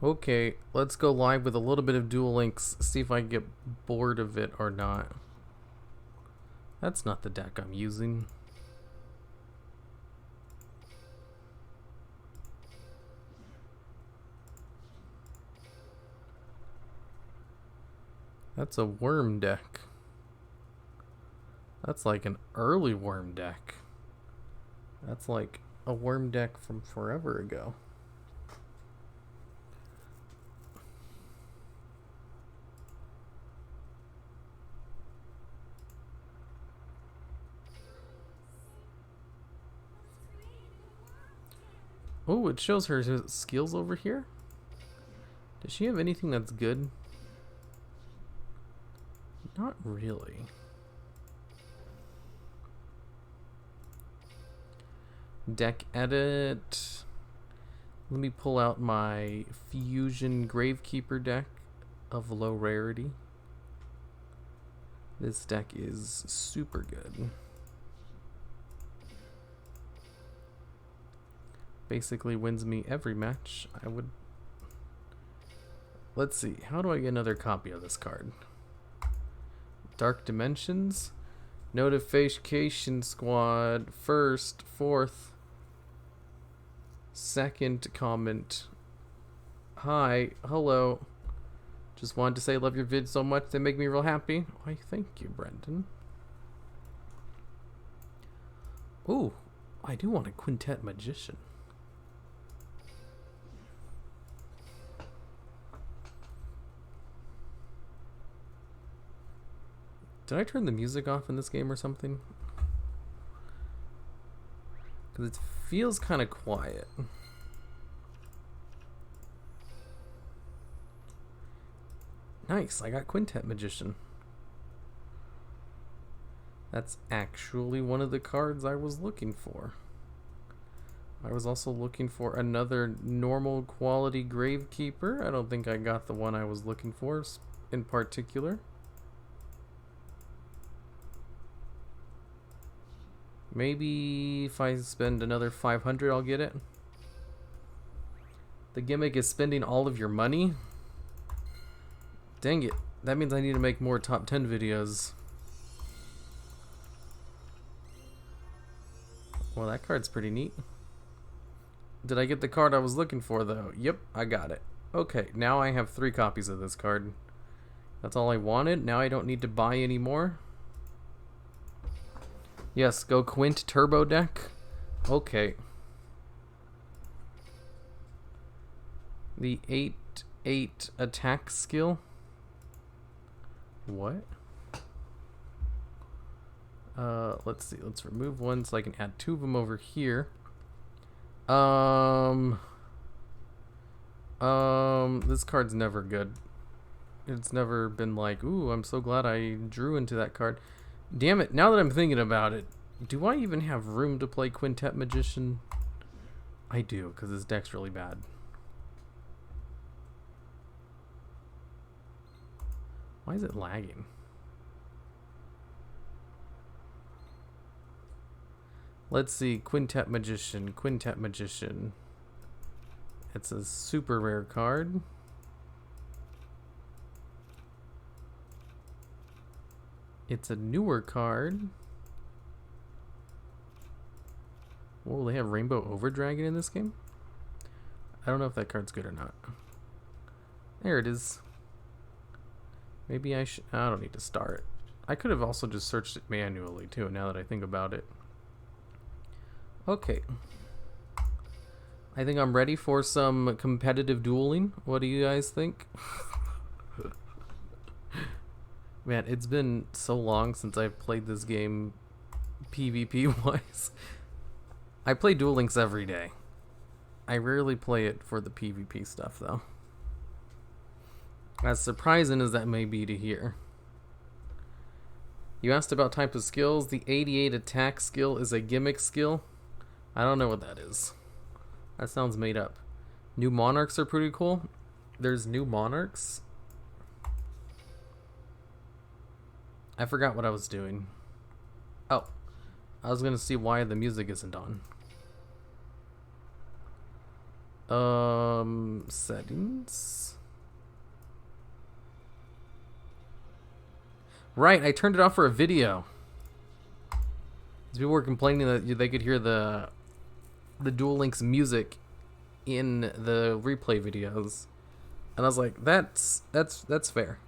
Okay, let's go live with a little bit of Duel Links, see if I get bored of it or not. That's not the deck I'm using. That's a worm deck. That's like an early worm deck. That's like a worm deck from forever ago. Oh, it shows her skills over here. Does she have anything that's good? Not really. Deck edit. Let me pull out my Fusion Gravekeeper deck of low rarity. This deck is super good. Basically wins me every match. Let's see, how do I get another copy of this card? Dark Dimensions, Notification Squad, first, fourth, second comment. Hi, hello. Just wanted to say I love your vids so much, they make me real happy. Why, thank you, Brendan. Ooh, I do want a Quintet Magician. Did I turn the music off in this game or something? Because it feels kind of quiet. Nice, I got Quintet Magician. That's actually one of the cards I was looking for. I was also looking for another normal quality Gravekeeper. I don't think I got the one I was looking for in particular. Maybe if I spend another 500, I'll get it. The gimmick is spending all of your money. Dang it. That means I need to make more top 10 videos. Well, that card's pretty neat. Did I get the card I was looking for, though? Yep, I got it. Okay, now I have 3 copies of this card. That's all I wanted. Now I don't need to buy any more. Yes, go Quint Turbo deck. Okay. The 8/8 attack skill. What? Let's see. Let's remove one so I can add 2 of them over here. This card's never good. It's never been like, ooh, I'm so glad I drew into that card. Damn it, now that I'm thinking about it, do I even have room to play Quintet Magician? I do, because this deck's really bad. Why is it lagging? Let's see, Quintet Magician, Quintet Magician. It's a super rare card. It's a newer card. Oh, they have Rainbow Overdragon in this game? I don't know if that card's good or not. There it is. Maybe I don't need to star it. I could have also just searched it manually too, now that I think about it. Okay. I think I'm ready for some competitive dueling. What do you guys think? Man, it's been so long since I've played this game PvP wise. I play Duel Links every day. I rarely play it for the PvP stuff though. As surprising as that may be to hear. You asked about type of skills. The 88 attack skill is a gimmick skill. I don't know what that is. That sounds made up. New monarchs are pretty cool. There's new monarchs. I forgot what I was doing. Oh, I was gonna see why the music isn't on. Settings. Right, I turned it off for a video. People were complaining that they could hear the Duel Links music in the replay videos, and I was like, that's fair.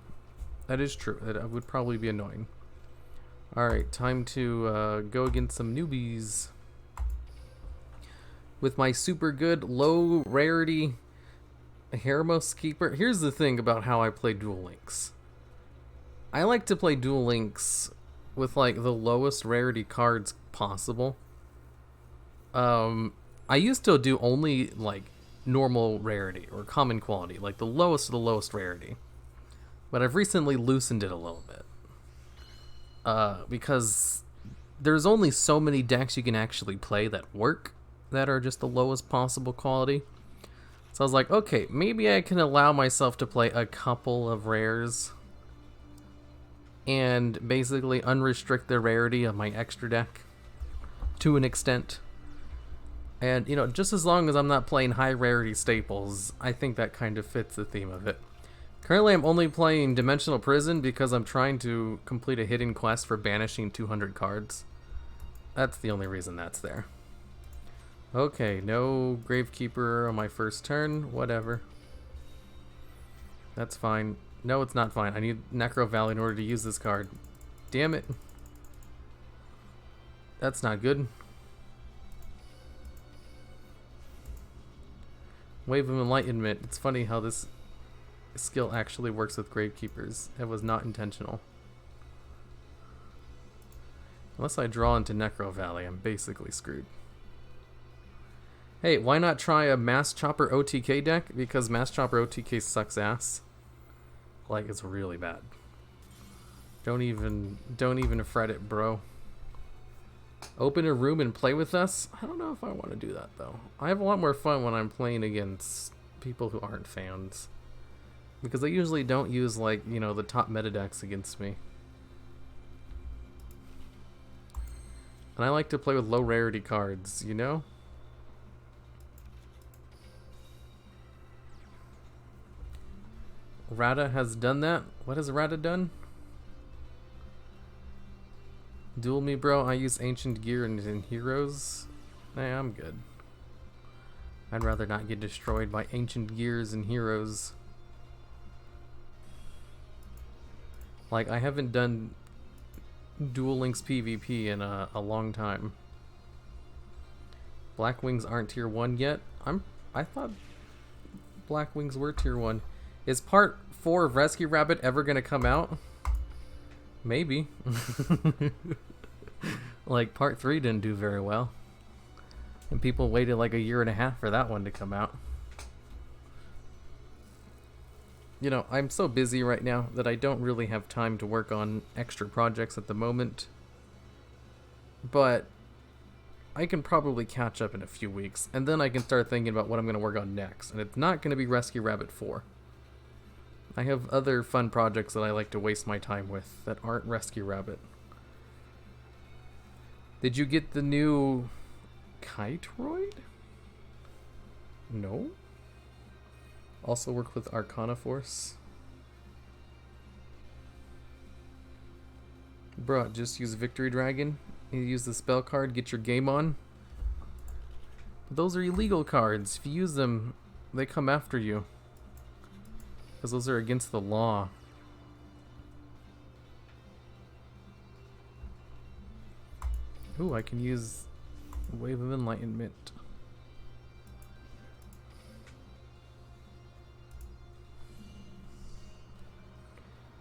That is true. That would probably be annoying. All right, time to go against some newbies with my super good low rarity Haremos Keeper. Here's the thing about how I play Duel Links. I like to play Duel Links with like the lowest rarity cards possible. I used to do only like normal rarity or common quality, like the lowest of the lowest rarity. But I've recently loosened it a little bit. Because there's only so many decks you can actually play that work, that are just the lowest possible quality. So I was like, okay, maybe I can allow myself to play a couple of rares and basically unrestrict the rarity of my extra deck to an extent. And, you know, just as long as I'm not playing high rarity staples, I think that kind of fits the theme of it. Currently, I'm only playing Dimensional Prison because I'm trying to complete a hidden quest for banishing 200 cards. That's the only reason that's there. Okay, no Gravekeeper on my first turn. Whatever. That's fine. No, it's not fine. I need Necro Valley in order to use this card. Damn it. That's not good. Wave of Enlightenment. It's funny how this skill actually works with Gravekeepers. It was not intentional. Unless I draw into Necro Valley, I'm basically screwed. Hey, why not try a Mass Chopper OTK deck? Because Mass Chopper OTK sucks ass. Like, it's really bad. Don't even fret it, bro. Open a room and play with us? I don't know if I want to do that, though. I have a lot more fun when I'm playing against people who aren't fans. Because they usually don't use, like, you know, the top meta decks against me. And I like to play with low rarity cards, you know? Rada has done that. What has Rada done? Duel me, bro. I use Ancient Gear and Heroes. Hey, I'm good. I'd rather not get destroyed by Ancient Gears and Heroes. Like, I haven't done Duel Links PvP in a long time. Black Wings aren't tier 1 yet. I thought Black Wings were tier 1. Is part 4 of Rescue Rabbit ever gonna come out? Maybe. Like, part 3 didn't do very well. And people waited like a year and a half for that one to come out. You know, I'm so busy right now that I don't really have time to work on extra projects at the moment. But I can probably catch up in a few weeks, and then I can start thinking about what I'm going to work on next. And it's not going to be Rescue Rabbit 4. I have other fun projects that I like to waste my time with that aren't Rescue Rabbit. Did you get the new Kiteroid? No. Also work with Arcana Force. Bruh, just use Victory Dragon. You use the spell card, get your game on. But those are illegal cards. If you use them, they come after you. Because those are against the law. Ooh, I can use Wave of Enlightenment.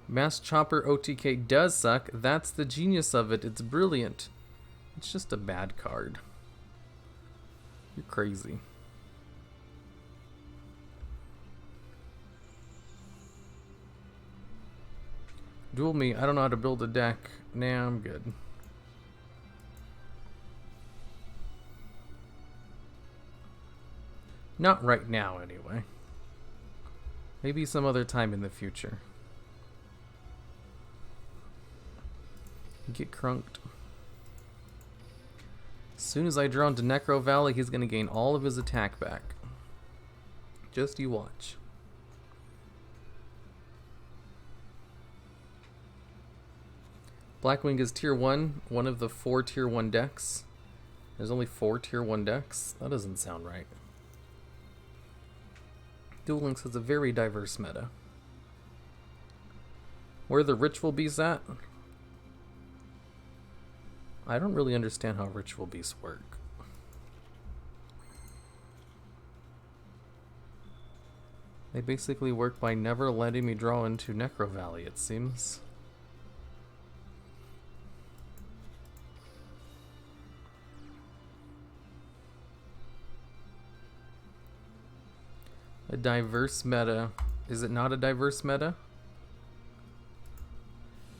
Mass Chopper OTK does suck. That's the genius of it. It's brilliant. It's just a bad card. You're crazy. Duel me. I don't know how to build a deck. Nah, I'm good. Not right now, anyway. Maybe some other time in the future. Get crunked. As soon as I draw into Necro Valley, he's going to gain all of his attack back. Just you watch. Blackwing is tier 1, one of the 4 tier 1 decks. There's only 4 tier 1 decks? That doesn't sound right. Duel Links has a very diverse meta. Where the Ritual Beasts at? I don't really understand how Ritual Beasts work. They basically work by never letting me draw into Necro Valley, it seems. A diverse meta. Is it not a diverse meta?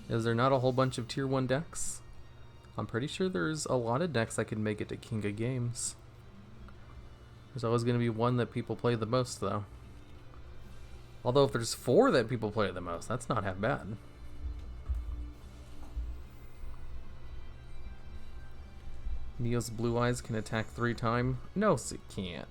Is there not a whole bunch of tier 1 decks? I'm pretty sure there's a lot of decks that can make it to King of Games. There's always going to be one that people play the most, though. Although if there's 4 that people play the most, that's not half bad. Neo's Blue Eyes can attack 3 times? No, it can't.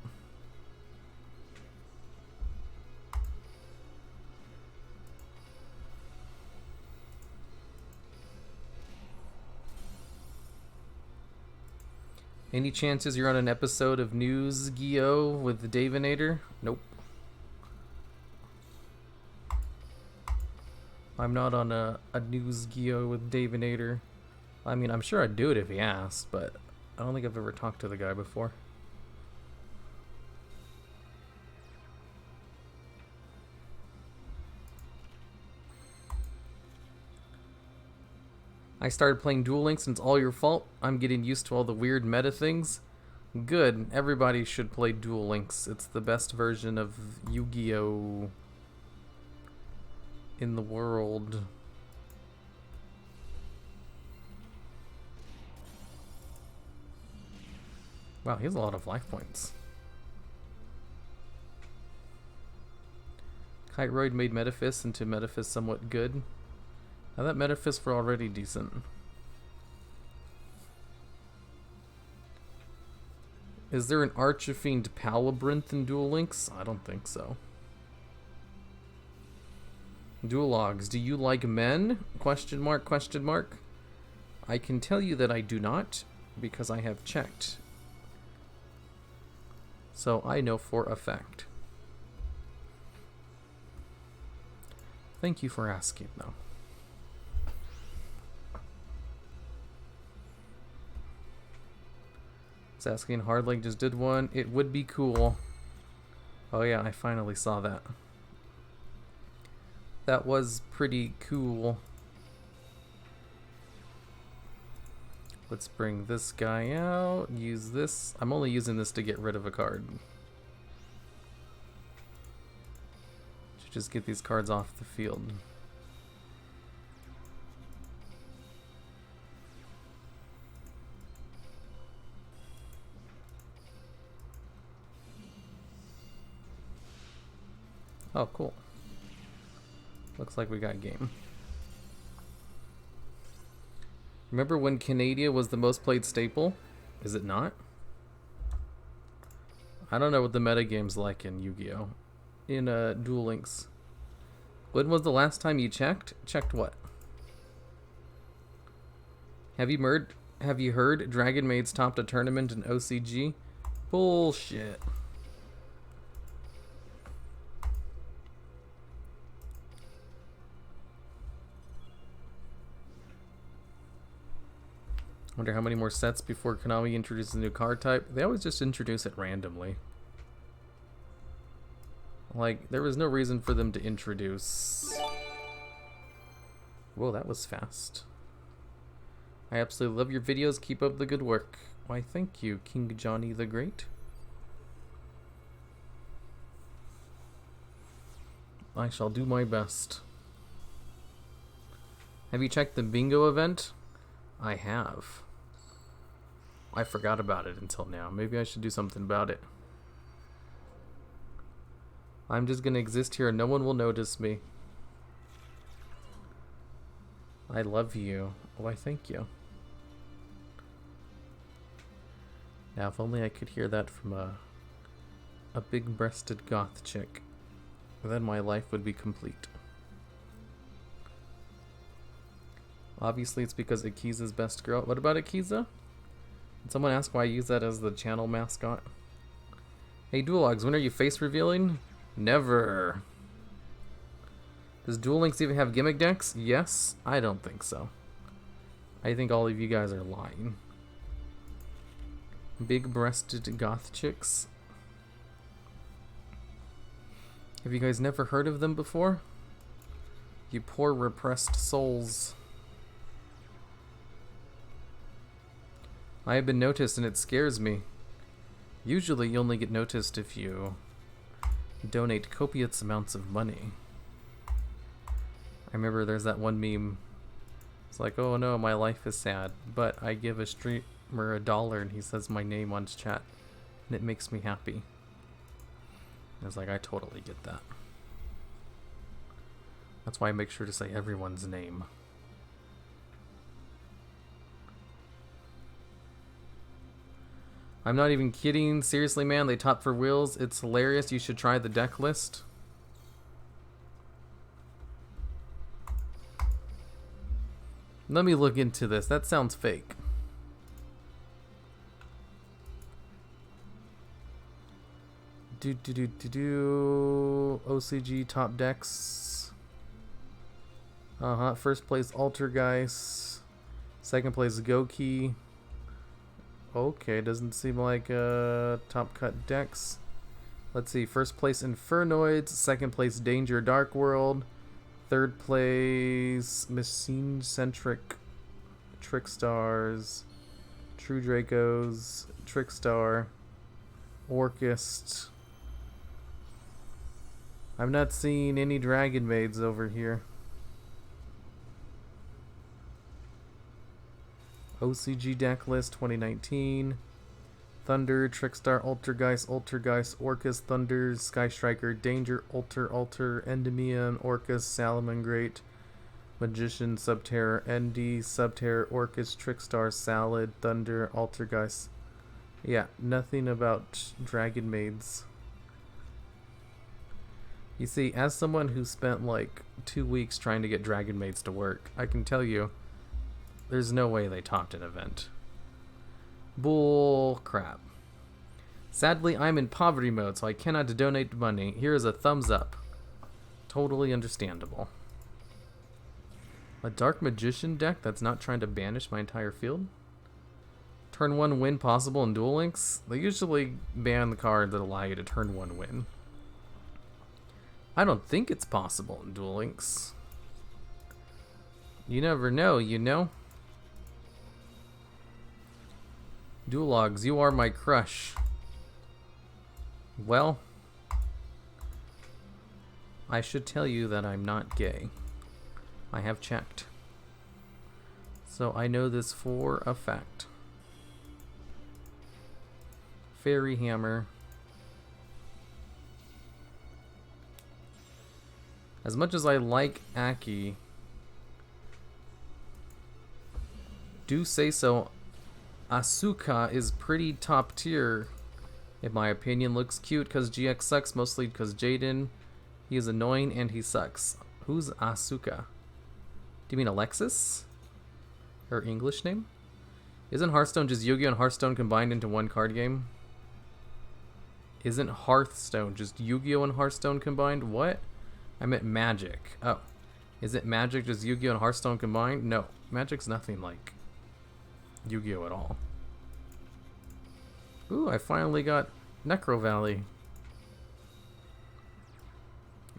Any chances you're on an episode of News YGO with Davinator? Nope. I'm not on a News YGO with Davinator. I mean, I'm sure I'd do it if he asked, but I don't think I've ever talked to the guy before. I started playing Duel Links and it's all your fault. I'm getting used to all the weird meta things. Good. Everybody should play Duel Links. It's the best version of Yu-Gi-Oh! In the world. Wow, he has a lot of life points. Kiteroid made Metaphys into Metaphys somewhat good. I thought Metaphys were already decent. Is there an Archifiend Palabyrinth in Duel Links? I don't think so. Duel Logs. Do you like men? Question mark, question mark. I can tell you that I do not, because I have checked. So I know for a fact. Thank you for asking, though. It's asking Hardlink just did one. It would be cool. Oh yeah, I finally saw that. That was pretty cool. Let's bring this guy out. Use this. I'm only using this to get rid of a card. Should just get these cards off the field. Oh, cool. Looks like we got game. Remember when Canada was the most played staple? Is it not? I don't know what the metagame's like in Yu-Gi-Oh! In Duel Links. When was the last time you checked? Checked what? Have you heard Dragon Maids topped a tournament in OCG? Bullshit. Wonder how many more sets before Konami introduces a new card type. They always just introduce it randomly. Like, there was no reason for them to introduce... Whoa, that was fast. I absolutely love your videos. Keep up the good work. Why, thank you, King Johnny the Great. I shall do my best. Have you checked the bingo event? I have. I forgot about it until now. Maybe I should do something about it. I'm just gonna exist here and no one will notice me. I love you. Why, thank you. Now, if only I could hear that from a a big-breasted goth chick. Then my life would be complete. Obviously, it's because Akiza's best girl. What about Akiza? Did someone ask why I use that as the channel mascot? Hey, Duologs, when are you face revealing? Never. Does Duel Links even have gimmick decks? Yes? I don't think so. I think all of you guys are lying. Big-breasted goth chicks. Have you guys never heard of them before? You poor repressed souls. I have been noticed and it scares me. Usually you only get noticed if you donate copious amounts of money. I remember there's that one meme. It's like, oh no, my life is sad, but I give a streamer $1 and he says my name on his chat and it makes me happy. I was like, I totally get that. That's why I make sure to say everyone's name. I'm not even kidding. Seriously, man, they top for wheels. It's hilarious. You should try the deck list. Let me look into this. That sounds fake. OCG top decks. First place Altergeist. Second place Goki. Okay, doesn't seem like top cut decks. Let's see. First place Infernoids. Second place Danger Dark World. Third place Machine Centric Trickstars. True Dracos. Trickstar. Orchist. I'm not seeing any Dragon Maids over here. OCG deck list 2019. Thunder, Trickstar, Altergeist, Orcus, Thunders, Sky Striker, Danger, Alter, Endymion, Orcus, Salamangreat, Magician, Subterror, ND, Subterror, Orcus, Trickstar, Salad, Thunder, Altergeist. Yeah, nothing about Dragon Maids. You see, as someone who spent like 2 weeks trying to get Dragon Maids to work, I can tell you, there's no way they topped an event. Bull crap. Sadly, I'm in poverty mode, so I cannot donate money. Here is a thumbs up. Totally understandable. A Dark Magician deck that's not trying to banish my entire field? Turn 1 win possible in Duel Links? They usually ban the cards that allow you to turn 1 win. I don't think it's possible in Duel Links. You never know, you know? Duologs, you are my crush. Well, I should tell you that I'm not gay. I have checked. So I know this for a fact. Fairy Hammer. As much as I like Aki, do say so, Asuka is pretty top tier, in my opinion. Looks cute because GX sucks, mostly because Jaden. He is annoying and he sucks. Who's Asuka? Do you mean Alexis? Her English name? Isn't Hearthstone just Yu-Gi-Oh! And Hearthstone combined into one card game? Isn't Hearthstone just Yu-Gi-Oh! And Hearthstone combined? What? I meant Magic. Oh. Is it Magic just Yu-Gi-Oh! And Hearthstone combined? No. Magic's nothing like Yu-Gi-Oh! At all. Ooh, I finally got Necro Valley.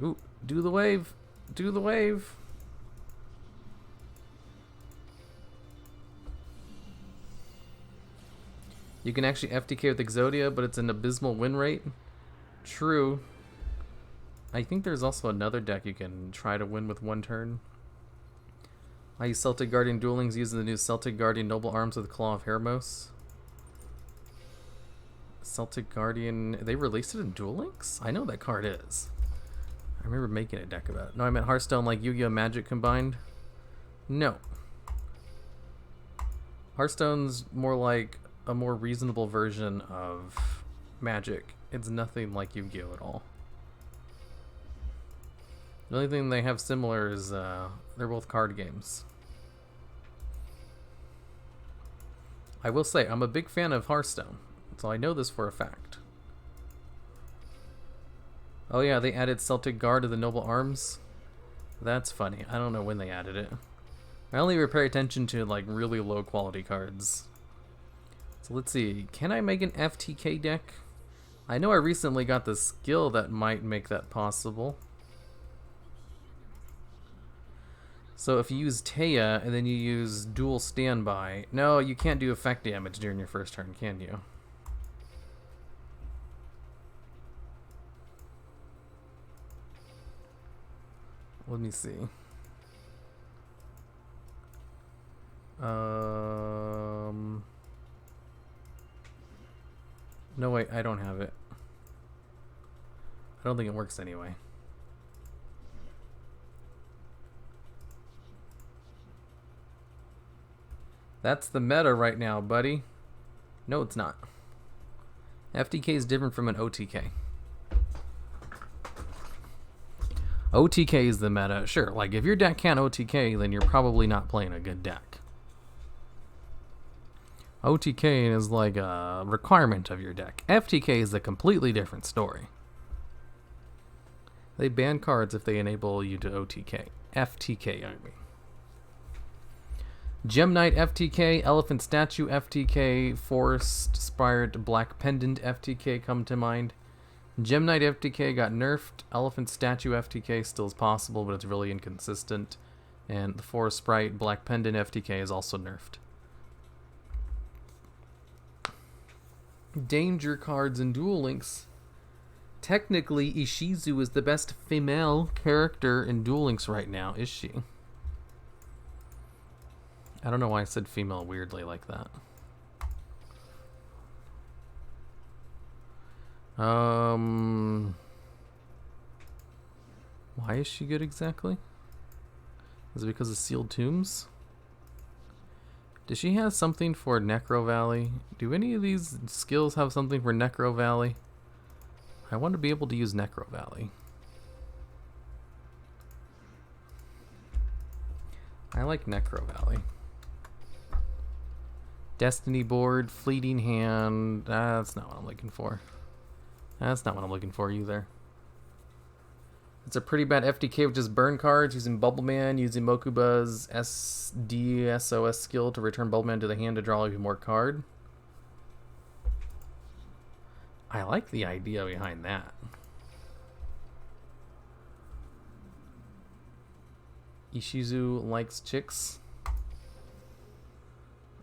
Ooh, do the wave. Do the wave. You can actually FTK with Exodia, but it's an abysmal win rate. True. I think there's also another deck you can try to win with one turn. I use Celtic Guardian Duel Links using the new Celtic Guardian Noble Arms with Claw of Hermos. Celtic Guardian... They released it in Duel Links? I know that card is. I remember making a deck about it. No, I meant Hearthstone like Yu-Gi-Oh! Magic combined. No. Hearthstone's more like a more reasonable version of Magic. It's nothing like Yu-Gi-Oh at all. The only thing they have similar is they're both card games. I will say, I'm a big fan of Hearthstone, so I know this for a fact. Oh yeah, they added Celtic Guard to the Noble Arms. That's funny. I don't know when they added it. I only ever pay attention to like really low quality cards. So let's see, can I make an FTK deck? I know I recently got the skill that might make that possible. So if you use Taya and then you use dual standby, no, you can't do effect damage during your first turn, can you? Let me see. No, wait, I don't have it. I don't think it works anyway. That's the meta right now, buddy. No, it's not. FTK is different from an OTK. OTK is the meta. Sure, like if your deck can't OTK, then you're probably not playing a good deck. OTK is like a requirement of your deck. FTK is a completely different story. They ban cards if they enable you to OTK. FTK, I mean. Gem Knight FTK, Elephant Statue FTK, Forest Spired Black Pendant FTK come to mind. Gem Knight FTK got nerfed. Elephant Statue FTK still is possible, but it's really inconsistent. And the Forest Sprite Black Pendant FTK is also nerfed. Danger cards and Duel Links. Technically, Ishizu is the best female character in Duel Links right now, is she? I don't know why I said female weirdly like that. Why is she good exactly? Is it because of Sealed Tombs? Does she have something for Necro Valley? Do any of these skills have something for Necro Valley? I want to be able to use Necro Valley. I like Necro Valley. Destiny Board, Fleeting Hand. That's not what I'm looking for. That's not what I'm looking for either. It's a pretty bad FTK with just burn cards, using Bubble Man, using Mokuba's SDSOS skill to return Bubble Man to the hand to draw even more card. I like the idea behind that. Ishizu likes chicks.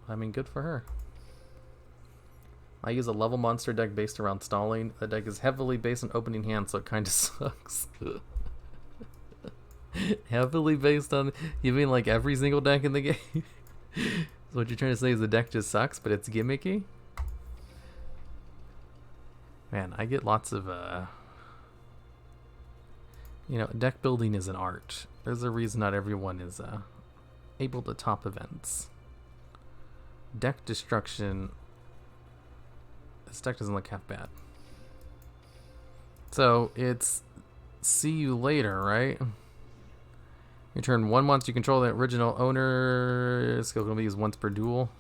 I mean, good for her. I use a level monster deck based around stalling. The deck is heavily based on opening hand, so it kind of sucks. Heavily based on... You mean like every single deck in the game? So what you're trying to say is the deck just sucks, but it's gimmicky? Man, I get lots of... You know, deck building is an art. There's a reason not everyone is able to top events. Deck destruction... This deck doesn't look half bad. So, it's see you later, right? You turn one monster, you control the original owner. Skill can be used once per duel.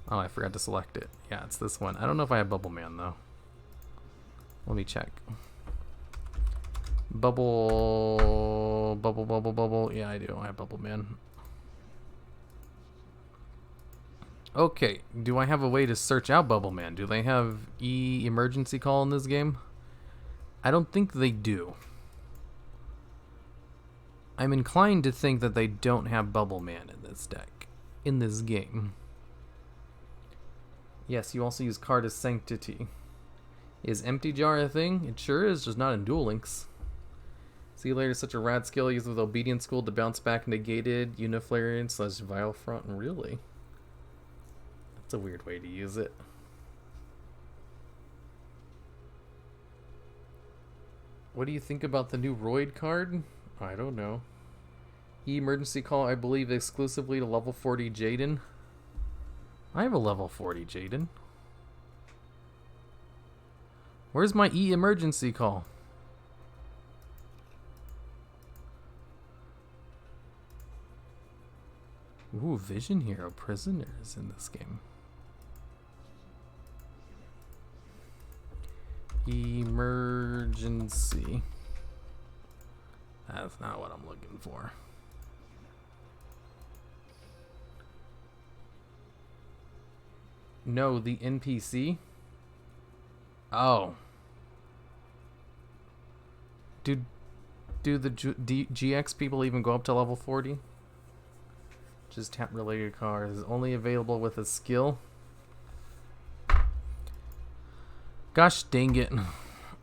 Oh, I forgot to select it. Yeah, it's this one. I don't know if I have Bubble Man, though. Let me check. Bubble... Yeah, I do. I have Bubble Man. Okay, do I have a way to search out Bubble Man? Do they have emergency call in this game? I don't think they do. I'm inclined to think that they don't have Bubble Man in this deck, in this game. Yes, you also use Card as Sanctity. Is Empty Jar a thing? It sure is, just not in Duel Links. See you later, such a rad skill, used with Obedience School to bounce back negated, Uniflarian / Vile Front, really? That's a weird way to use it. What do you think about the new Roid card? I don't know. Emergency call, I believe, exclusively to level 40 Jaden. I have a level 40 Jaden. Where's my emergency call? Ooh, Vision Hero prisoners in this game. Emergency. That's not what I'm looking for. No, the NPC? Oh. Do the GX people even go up to level 40? Just tap related cards. Is only available with a skill. Gosh dang it.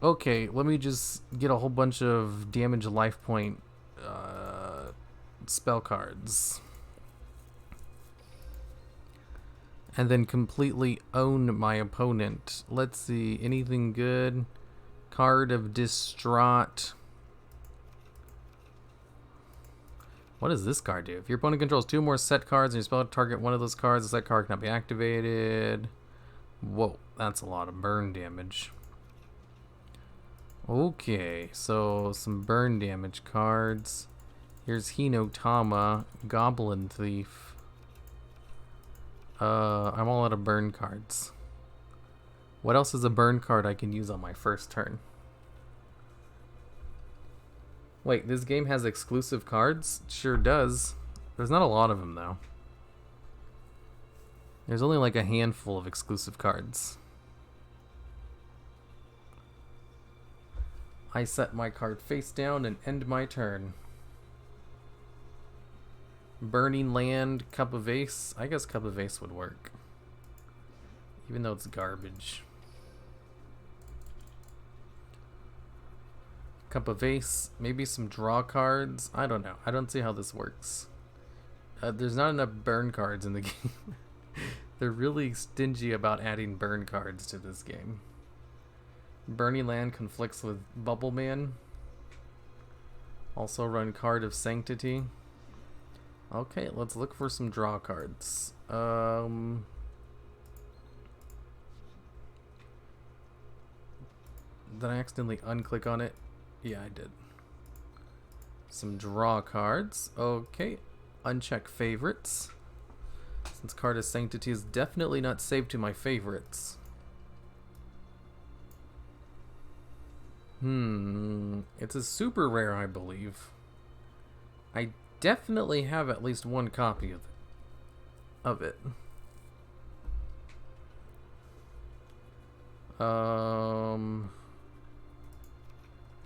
Okay, let me just get a whole bunch of damage life point spell cards. And then completely own my opponent. Let's see, anything good? Card of Distraught. What does this card do? If your opponent controls 2 more set cards and you spell target one of those cards, the set card cannot be activated. Whoa, that's a lot of burn damage. Okay, so some burn damage cards. Here's Hinotama, Goblin Thief. I'm all out of burn cards. What else is a burn card I can use on my first turn? Wait, this game has exclusive cards? Sure does. There's not a lot of them, though. There's only like a handful of exclusive cards. I set my card face down and end my turn. Burning Land, Cup of Ace. I guess Cup of Ace would work. Even though it's garbage. Cup of Ace. Maybe some draw cards. I don't know. I don't see how this works. There's not enough burn cards in the game. They're really stingy about adding burn cards to this game. Burning Land conflicts with Bubble Man. Also run Card of Sanctity. Okay, let's look for some draw cards. Did I accidentally unclick on it? Yeah, I did. Some draw cards. Okay, uncheck favorites. Since Card of Sanctity is definitely not saved to my favorites. It's a super rare, I believe. I definitely have at least one copy of it.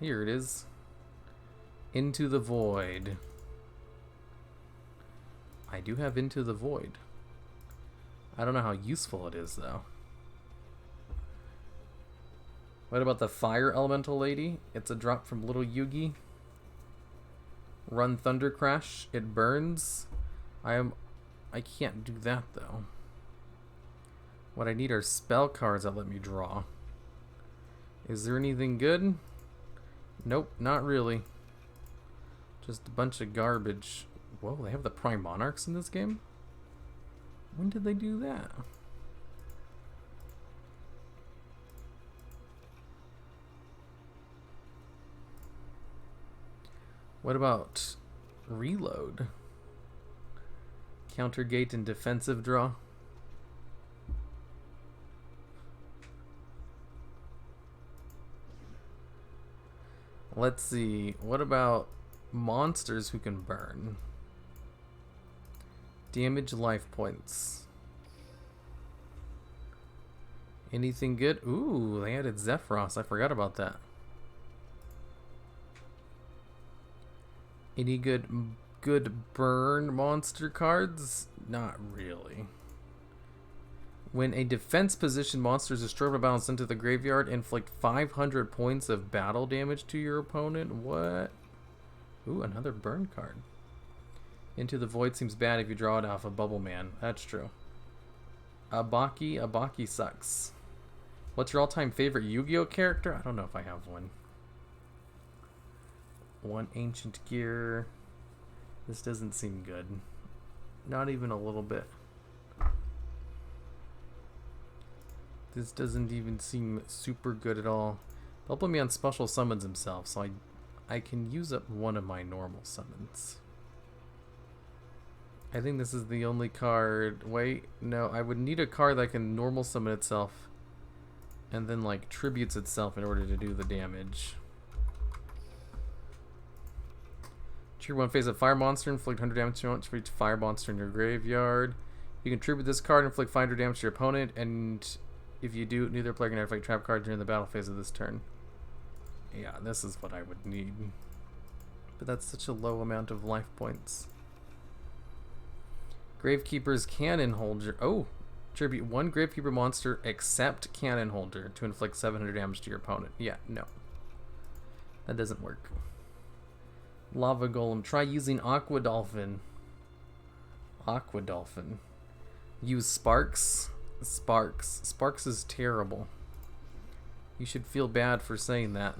Here it is. Into the Void. I do have Into the Void. I don't know how useful it is, though. What about the Fire Elemental Lady? It's a drop from Little Yugi. Run Thunder Crash. It burns. I can't do that, though. What I need are spell cards that let me draw. Is there anything good? Nope, not really. Just a bunch of garbage. Whoa, they have the Prime Monarchs in this game? When did they do that? What about Reload? Counter Gate and Defensive Draw. Let's see. What about monsters who can burn? Damage life points. Anything good? Ooh, they added Zephyros. I forgot about that. Any good burn monster cards? Not really. When a defense position monster is destroyed or bounced into the graveyard, inflict 500 points of battle damage to your opponent. What? Ooh, another burn card. Into the Void seems bad if you draw it off a Bubble Man. That's true. Abaki sucks. What's your all-time favorite Yu-Gi-Oh character? I don't know if I have one. One Ancient Gear. This doesn't seem good. Not even a little bit. This doesn't even seem super good at all. Bubble Man special summons himself, so I can use up one of my normal summons. I think this is the only card. Wait, no, I would need a card that can normal summon itself and then like tributes itself in order to do the damage. Trigger 1 phase of fire monster, inflict 100 damage for each fire monster in your graveyard. You can tribute this card and inflict 500 damage to your opponent, and if you do, neither player can inflict trap card during the battle phase of this turn. Yeah, this is what I would need. But that's such a low amount of life points. Gravekeeper's Cannon Holder. Oh! Tribute 1 Gravekeeper monster except Cannon Holder to inflict 700 damage to your opponent. Yeah, no. That doesn't work. Lava Golem. Try using Aqua Dolphin. Aqua Dolphin. Use Sparks. Sparks. Sparks is terrible. You should feel bad for saying that.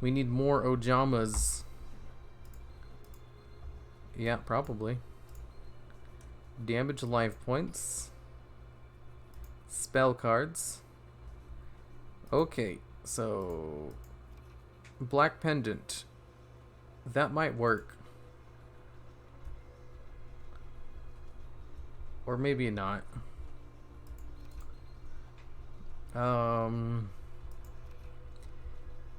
We need more Ojamas. Yeah, probably. Damage life points. Spell cards. Okay, so Black Pendant. That might work. Or maybe not.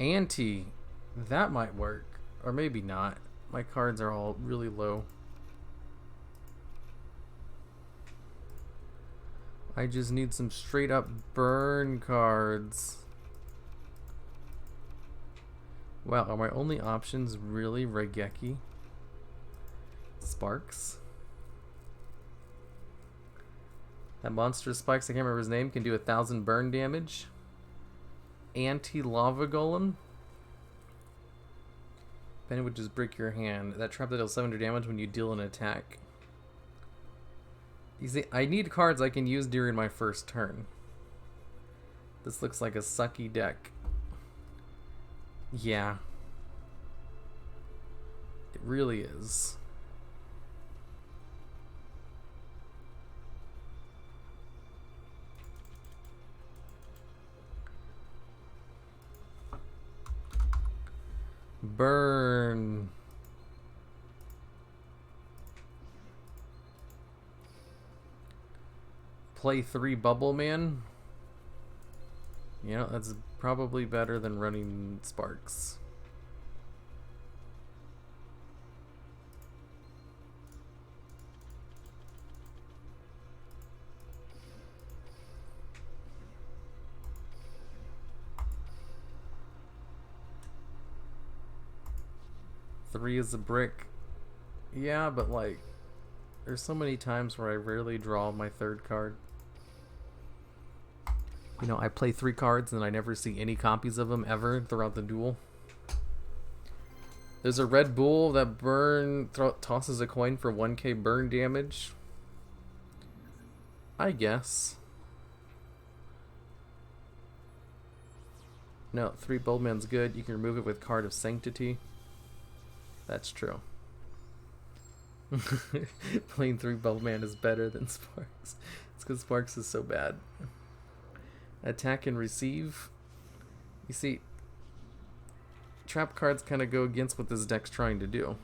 Anti. That might work. Or maybe not. My cards are all really low. I just need some straight up burn cards. Wow, are my only options really Regeki? Sparks? That monster spikes, I can't remember his name, can do 1,000 burn damage. Anti-Lava Golem. Then it would just break your hand. That trap that deals 700 damage when you deal an attack. You see, I need cards I can use during my first turn. This looks like a sucky deck. Yeah. It really is. Burn. Play 3 Bubble Man. You know, that's probably better than running Sparks. Three is a brick. Yeah, but like, there's so many times where I rarely draw my third card. You know, I play 3 cards and I never see any copies of them ever throughout the duel. There's a Red Bull that tosses a coin for 1k burn damage. I guess. No, 3 Bulbman's good. You can remove it with Card of Sanctity. That's true. Playing 3 Bulbman is better than Sparks. It's because Sparks is so bad. Attack and receive. You see, trap cards kind of go against what this deck's trying to do.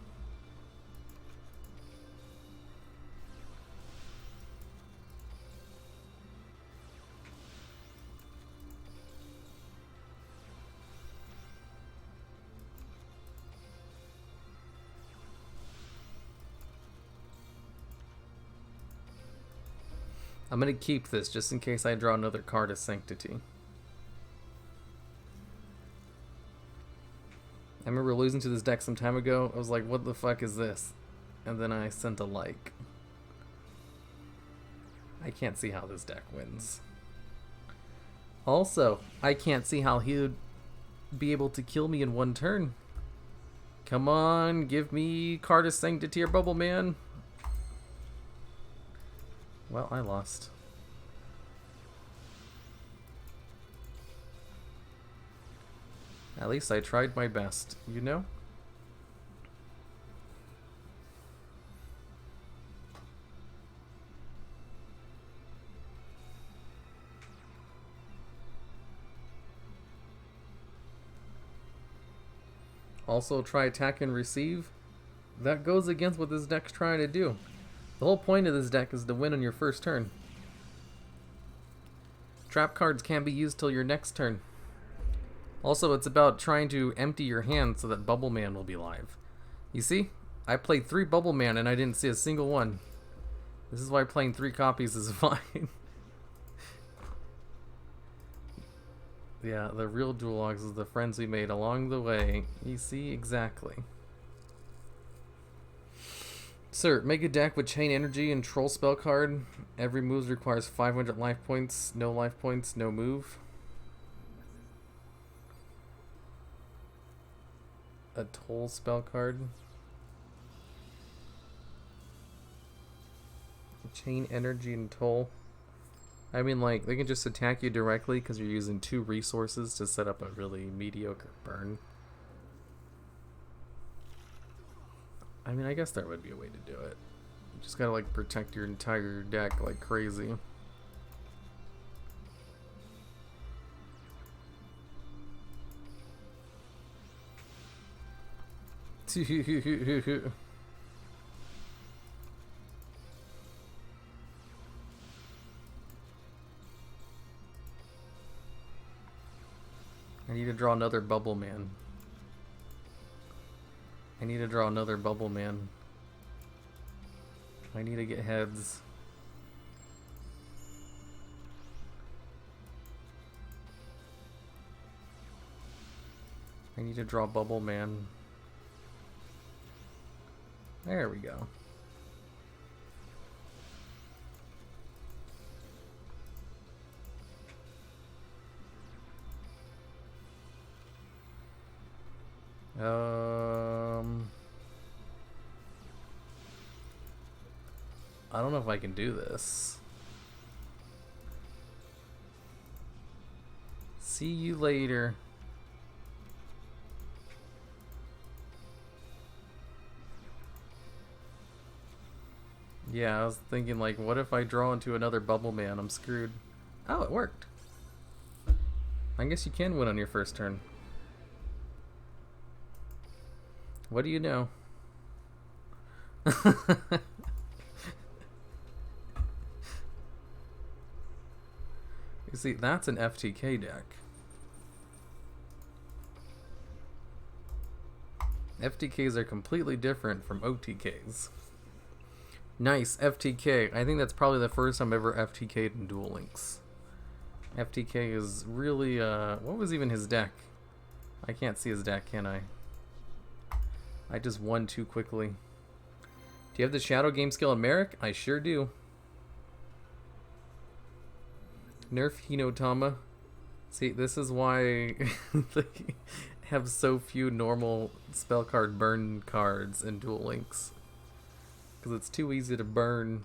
I'm going to keep this just in case I draw another Card of Sanctity. I remember losing to this deck some time ago. I was like, what the fuck is this? And then I sent a like. I can't see how this deck wins. Also, I can't see how he would be able to kill me in 1 turn. Come on, give me Card of Sanctity or Bubble Man. Well, I lost. At least I tried my best, you know? Also try attack and receive. That goes against what this deck's trying to do. The whole point of this deck is to win on your first turn. Trap cards can't be used till your next turn. Also, it's about trying to empty your hand so that Bubble Man will be live. You see? I played 3 Bubble Man and I didn't see a single one. This is why playing 3 copies is fine. Yeah, the real duel logs is the friends we made along the way. You see? Exactly. Sir, make a deck with Chain Energy and Troll spell card. Every move requires 500 life points. No life points, no move. A Toll spell card. Chain Energy and Toll. I mean, like, they can just attack you directly because you're using 2 resources to set up a really mediocre burn. I mean, I guess there would be a way to do it. You just gotta, like, protect your entire deck like crazy. I need to draw another Bubble Man. I need to draw another Bubble Man. I need to get heads. I need to draw Bubble Man. There we go. I don't know if I can do this. See you later. Yeah, I was thinking, like, what if I draw into another Bubble Man? I'm screwed. Oh, it worked. I guess you can win on your first turn. What do you know? You see, that's an FTK deck. FTKs are completely different from OTKs. Nice, FTK. I think that's probably the first time I ever FTK'd in Duel Links. FTK is really, what was even his deck? I can't see his deck, can I? I just won too quickly. Do you have the Shadow Game skill in Merrick? I sure do. Nerf Hinotama. See, this is why they have so few normal spell card burn cards in Duel Links. Because it's too easy to burn.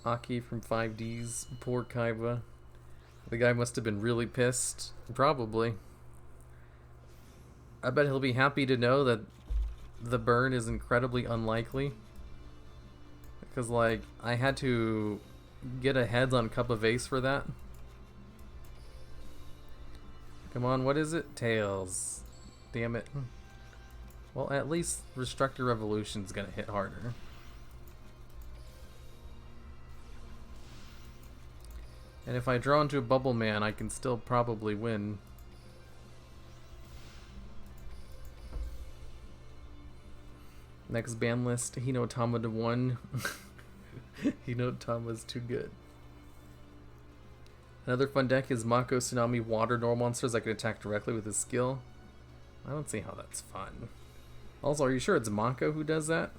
Aki from 5Ds. Poor Kaiba. The guy must have been really pissed. Probably. I bet he'll be happy to know that the burn is incredibly unlikely. Because, like, I had to get a heads on Cup of Ace for that. Come on, what is it? Tails. Damn it. Well, at least Restructor Revolution's gonna hit harder. And if I draw into a Bubble Man, I can still probably win. Next ban list, Hinotama to 1. Hinotama's too good. Another fun deck is Mako Tsunami Water Normal Monsters that can attack directly with his skill. I don't see how that's fun. Also, are you sure it's Mako who does that?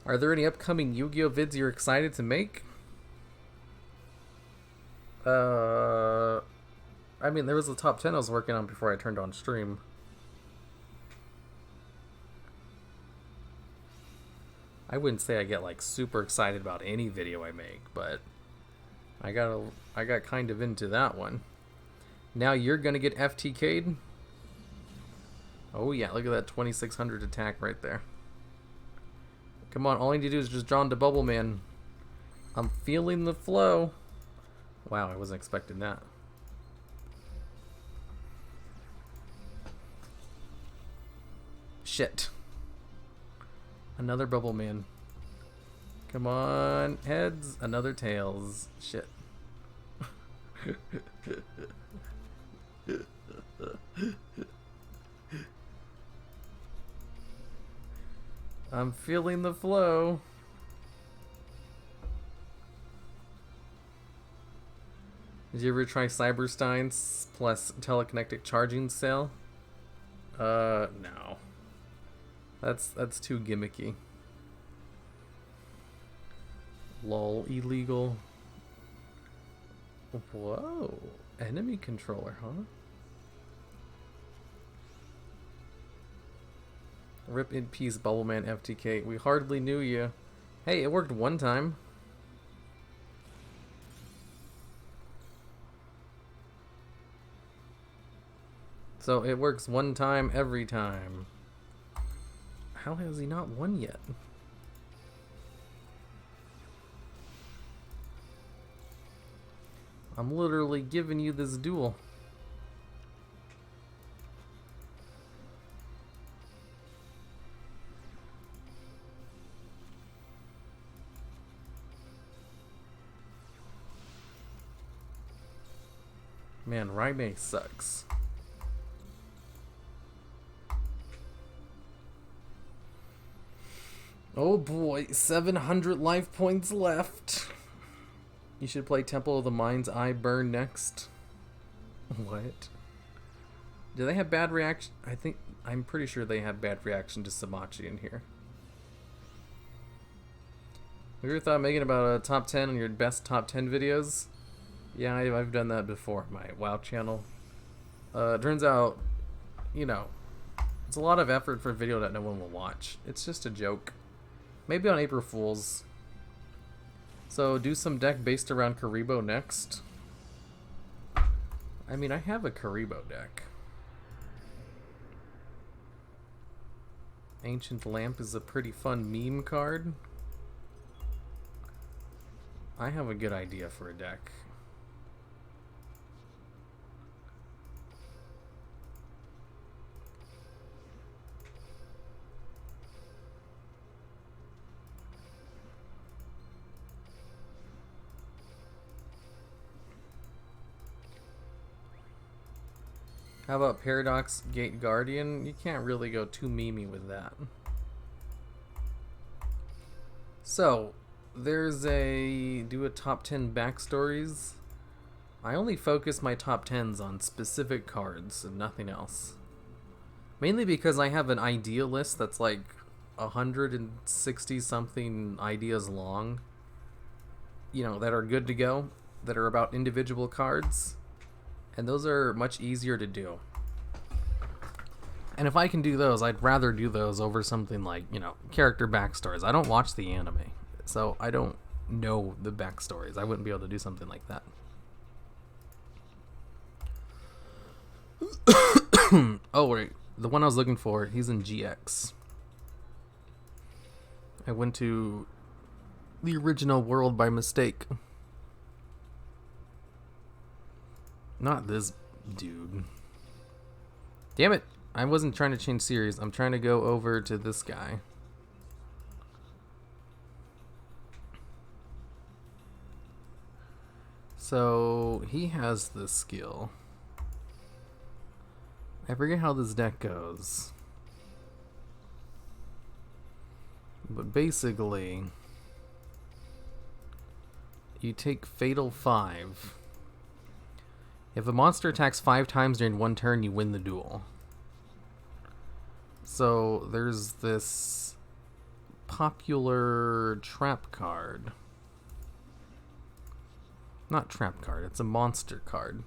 Are there any upcoming Yu-Gi-Oh vids you're excited to make? I mean, there was a top 10 I was working on before I turned on stream. I wouldn't say I get like super excited about any video I make, but I got kind of into that one. Now you're gonna get FTK'd. Oh yeah, look at that 2600 attack right there. Come on, all I need to do is just draw into Bubble Man. I'm feeling the flow. Wow, I wasn't expecting that. Shit. Another bubble man. Come on, heads. Another tails. Shit. I'm feeling the flow. Did you ever try Cyberstein's plus telekinetic charging cell? No. That's too gimmicky. Lol, illegal. Whoa. Enemy controller, huh? Rip in peace, Bubbleman FTK. We hardly knew you. Hey, it worked one time. So it works one time every time. How has he not won yet? I'm literally giving you this duel. Man, Raime sucks. Oh boy, 700 life points left. You should play Temple of the Mind's Eye Burn next. What? Do they have bad reaction? I'm pretty sure they have bad reaction to Samachi in here. Have you ever thought of making about a top 10 on your best top 10 videos? Yeah, I've done that before, my WoW channel. Turns out, you know, it's a lot of effort for a video that no one will watch. It's just a joke. Maybe on April Fools. So do some deck based around Karibo next. I mean, I have a Karibo deck. Ancient Lamp is a pretty fun meme card. I have a good idea for a deck. How about Paradox Gate Guardian? You can't really go too memey with that. So, there's do a top 10 backstories. I only focus my top 10s on specific cards and nothing else. Mainly because I have an idea list that's like 160 something ideas long. You know, that are good to go, that are about individual cards. And those are much easier to do. And if I can do those, I'd rather do those over something like, you know, character backstories. I don't watch the anime, so I don't know the backstories. I wouldn't be able to do something like that. Oh, wait. The one I was looking for, he's in GX. I went to the original world by mistake. Not this dude. Damn it. I wasn't trying to change series. I'm trying to go over to this guy. So, he has this skill. I forget how this deck goes. But basically, you take Fatal 5. If a monster attacks 5 times during one turn, you win the duel. So there's this popular trap card. Not trap card, it's a monster card.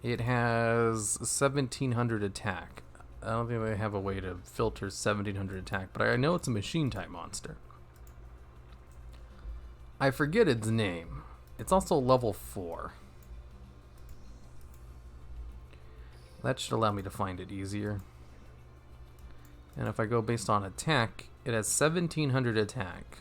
It has 1700 attack. I don't think they have a way to filter 1700 attack, but I know it's a machine type monster. I forget its name. It's also level 4. That should allow me to find it easier. And if I go based on attack, it has 1700 attack.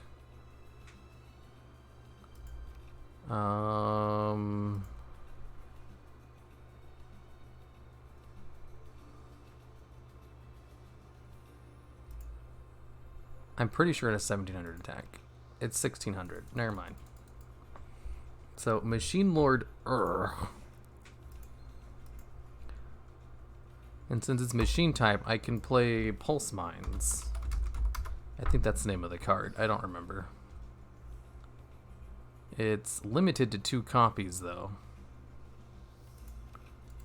I'm pretty sure it has 1700 attack. It's 1600. Never mind. So, Machine Lord And since it's machine type, I can play Pulse Mines. I think that's the name of the card. I don't remember. It's limited to 2 copies, though.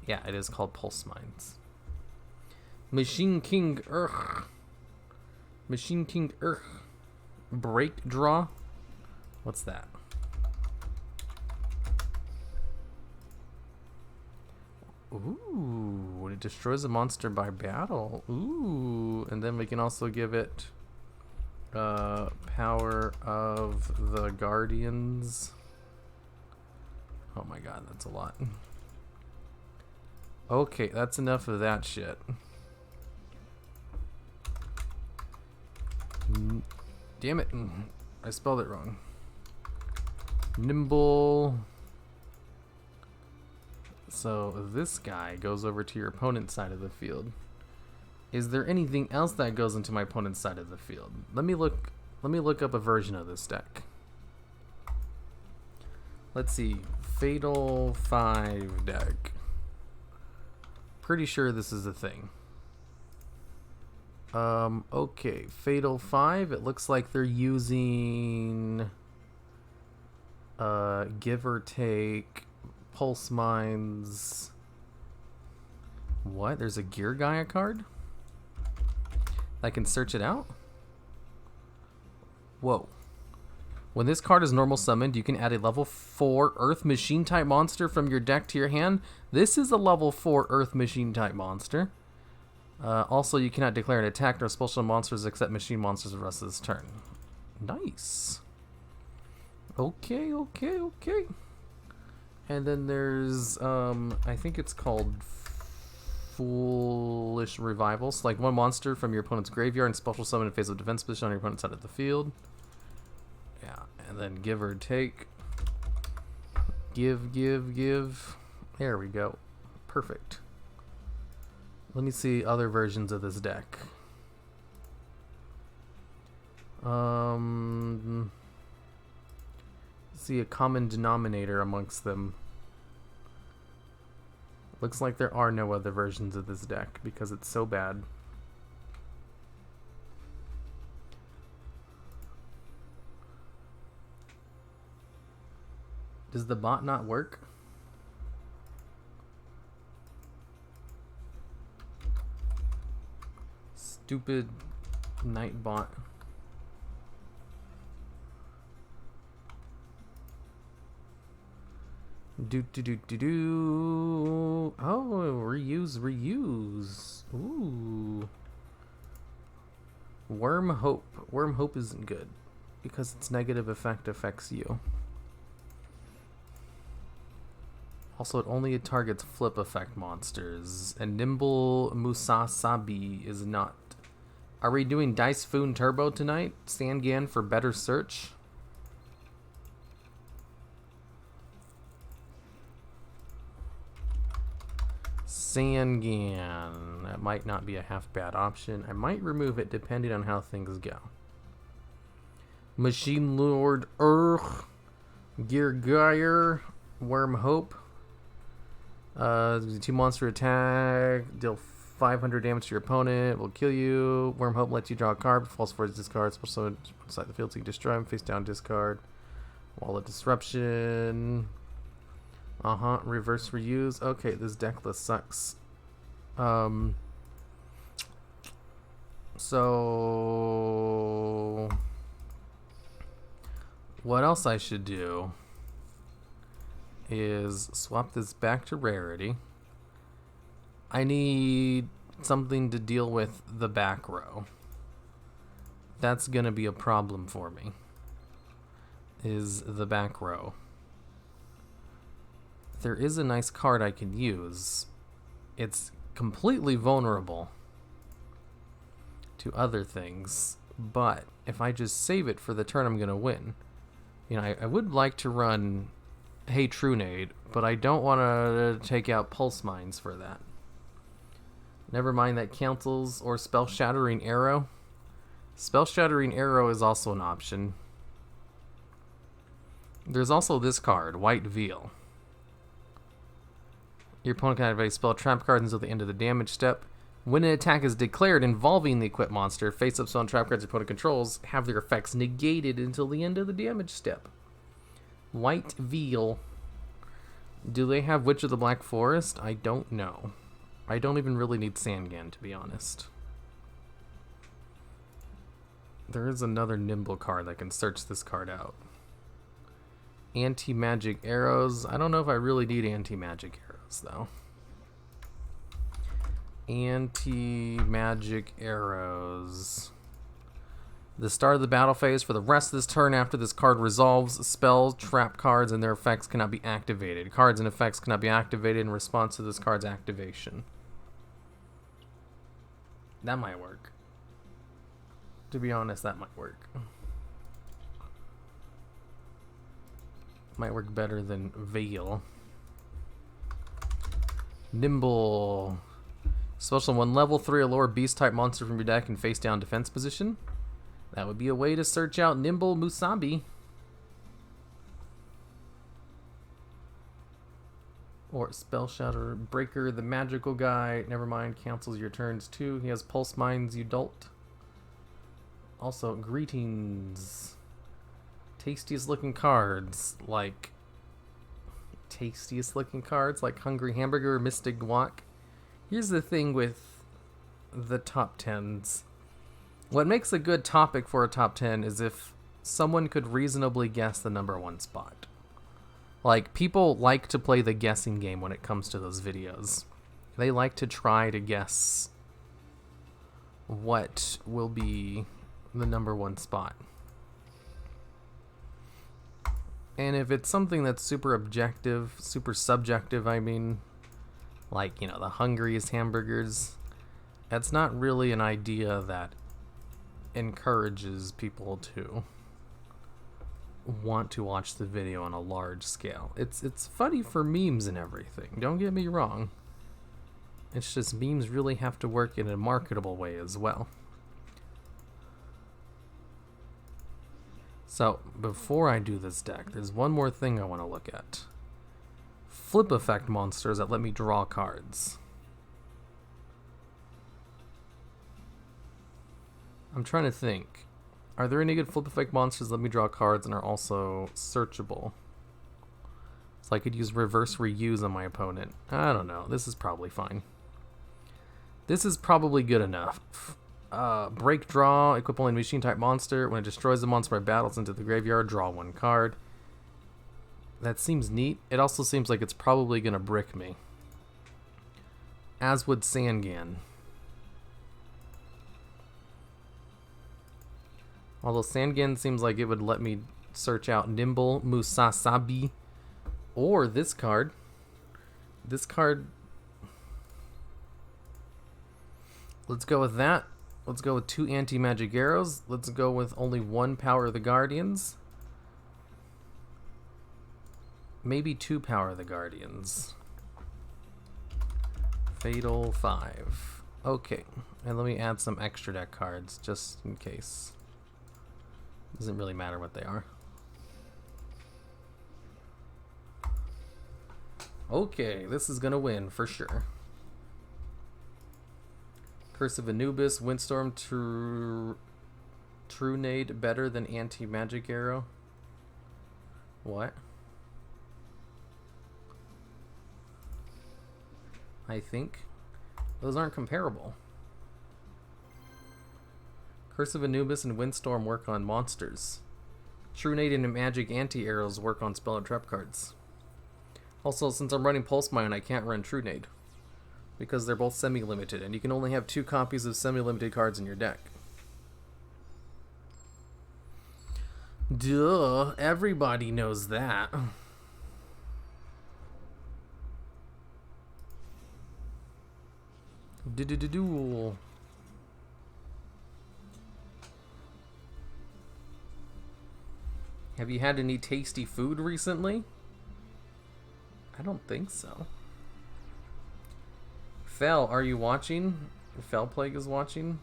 Yeah, it is called Pulse Mines. Machine King Machine King Break Draw? What's that? Ooh, when it destroys a monster by battle. Ooh, and then we can also give it Power of the Guardians. Oh my god, that's a lot. Okay, that's enough of that shit. Damn it, I spelled it wrong. Nimble. So this guy goes over to your opponent's side of the field. Is there anything else that goes into my opponent's side of the field? Let me look up a version of this deck. Let's see. Fatal 5 deck. Pretty sure this is a thing. Okay. Fatal 5. It looks like they're using give or take Pulse Mines. What? There's a Gear Gaia card? I can search it out? Whoa. When this card is normal summoned, you can add a level 4 Earth Machine type monster from your deck to your hand. This is a level 4 Earth Machine type monster. Also, you cannot declare an attack or special monsters except machine monsters the rest of this turn. Nice. Okay. And then there's, I think it's called Foolish Revival. Select 1 monster from your opponent's graveyard and special summon in phase of defense position on your opponent's side of the field. Yeah, and then give or take. Give. There we go. Perfect. Let me see other versions of this deck. See a common denominator amongst them. Looks like there are no other versions of this deck because it's so bad. Does the bot not work? Stupid night bot. Do. Oh, reuse. Ooh. Worm Hope. Worm Hope isn't good because its negative effect affects you. Also, it only targets flip effect monsters, and Nimble Musasabi is not. Are we doing Dice Foon Turbo tonight? Sangan for better search? Sangan. That might not be a half bad option. I might remove it depending on how things go. Machine Lord Gear Geyer, Worm Hope. 2 monster attack. Deal 500 damage to your opponent. Will kill you. Worm Hope lets you draw a card. False force discard. Special inside the field so you can destroy him. Face down discard. Wall of Disruption. Reverse reuse. Okay, this deck list sucks. So what else I should do is swap this back to rarity. I need something to deal with the back row. That's gonna be a problem for me. Is the back row. There is a nice card I can use. It's completely vulnerable to other things, but if I just save it for the turn I'm gonna win. You know, I would like to run Hey Trunade, but I don't want to take out Pulse Mines for that. Never mind that cancels or Spell Shattering Arrow. Spell Shattering Arrow is also an option. There's also this card, White Veil. Your opponent can activate spell trap cards until the end of the damage step. When an attack is declared involving the equipped monster, face-up spell and trap cards your opponent controls have their effects negated until the end of the damage step. White Veil. Do they have Witch of the Black Forest? I don't know. I don't even really need Sangan, to be honest. There is another Nimble card that can search this card out. Anti-magic arrows. I don't know if I really need anti-magic arrows, though. Anti-magic arrows. The start of the battle phase. For the rest of this turn after this card resolves, spells, trap cards, and their effects cannot be activated. Cards and effects cannot be activated in response to this card's activation. That might work. To be honest, that might work. Might work better than Veil. Nimble. Special 1 level 3 or lower beast type monster from your deck in face down defense position. That would be a way to search out Nimble Musabi. Or Spell Shatter Breaker, the magical guy. Never mind, cancels your turns too. He has Pulse Mines, you dolt. Also, Greetings. Tastiest looking cards like Hungry Hamburger, Mystic Guac. Here's the thing with the top 10s. What makes a good topic for a top 10 is if someone could reasonably guess the number 1 spot. Like, people like to play the guessing game when it comes to those videos. They like to try to guess what will be the number 1 spot. And if it's something that's super objective, super subjective, I mean, like, you know, the hungriest hamburgers, that's not really an idea that encourages people to want to watch the video on a large scale. It's funny for memes and everything, don't get me wrong. It's just memes really have to work in a marketable way as well. So, before I do this deck, there's one more thing I want to look at. Flip effect monsters that let me draw cards. I'm trying to think. Are there any good flip effect monsters that let me draw cards and are also searchable? So I could use reverse reuse on my opponent. I don't know. This is probably fine. This is probably good enough. Break draw, equip only machine type monster. When it destroys the monster by battles into the graveyard, draw 1 card. That seems neat. It also seems like it's probably going to brick me. As would Sangan. Although Sangan seems like it would let me search out Nimble Musasabi. Or this card. This card. Let's go with that. Let's go with 2 anti-magic arrows. Let's go with only 1 Power of the Guardians. Maybe 2 Power of the Guardians. Fatal 5. Okay, and let me add some extra deck cards just in case. Doesn't really matter what they are. Okay, this is gonna win for sure. Curse of Anubis, Windstorm, Trunade better than Anti-Magic Arrow. What? I think those aren't comparable. Curse of Anubis and Windstorm work on monsters. Trunade and Magic Anti-Arrows work on spell and trap cards. Also, since I'm running Pulse Mine, I can't run Trunade, because they're both semi-limited, and you can only have 2 copies of semi-limited cards in your deck. Duh, everybody knows that. Duel. Have you had any tasty food recently? I don't think so. Fel, are you watching? Fel Plague is watching.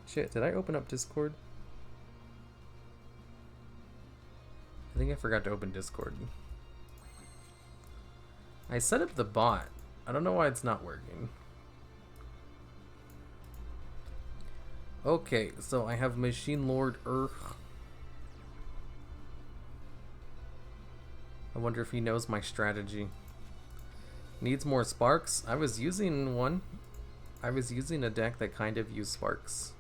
Shit, did I open up Discord? I think I forgot to open Discord. I set up the bot. I don't know why it's not working. Okay, so I have Machine Lord Urgh. I wonder if he knows my strategy. Needs more sparks? I was using one. I was using a deck that kind of used sparks.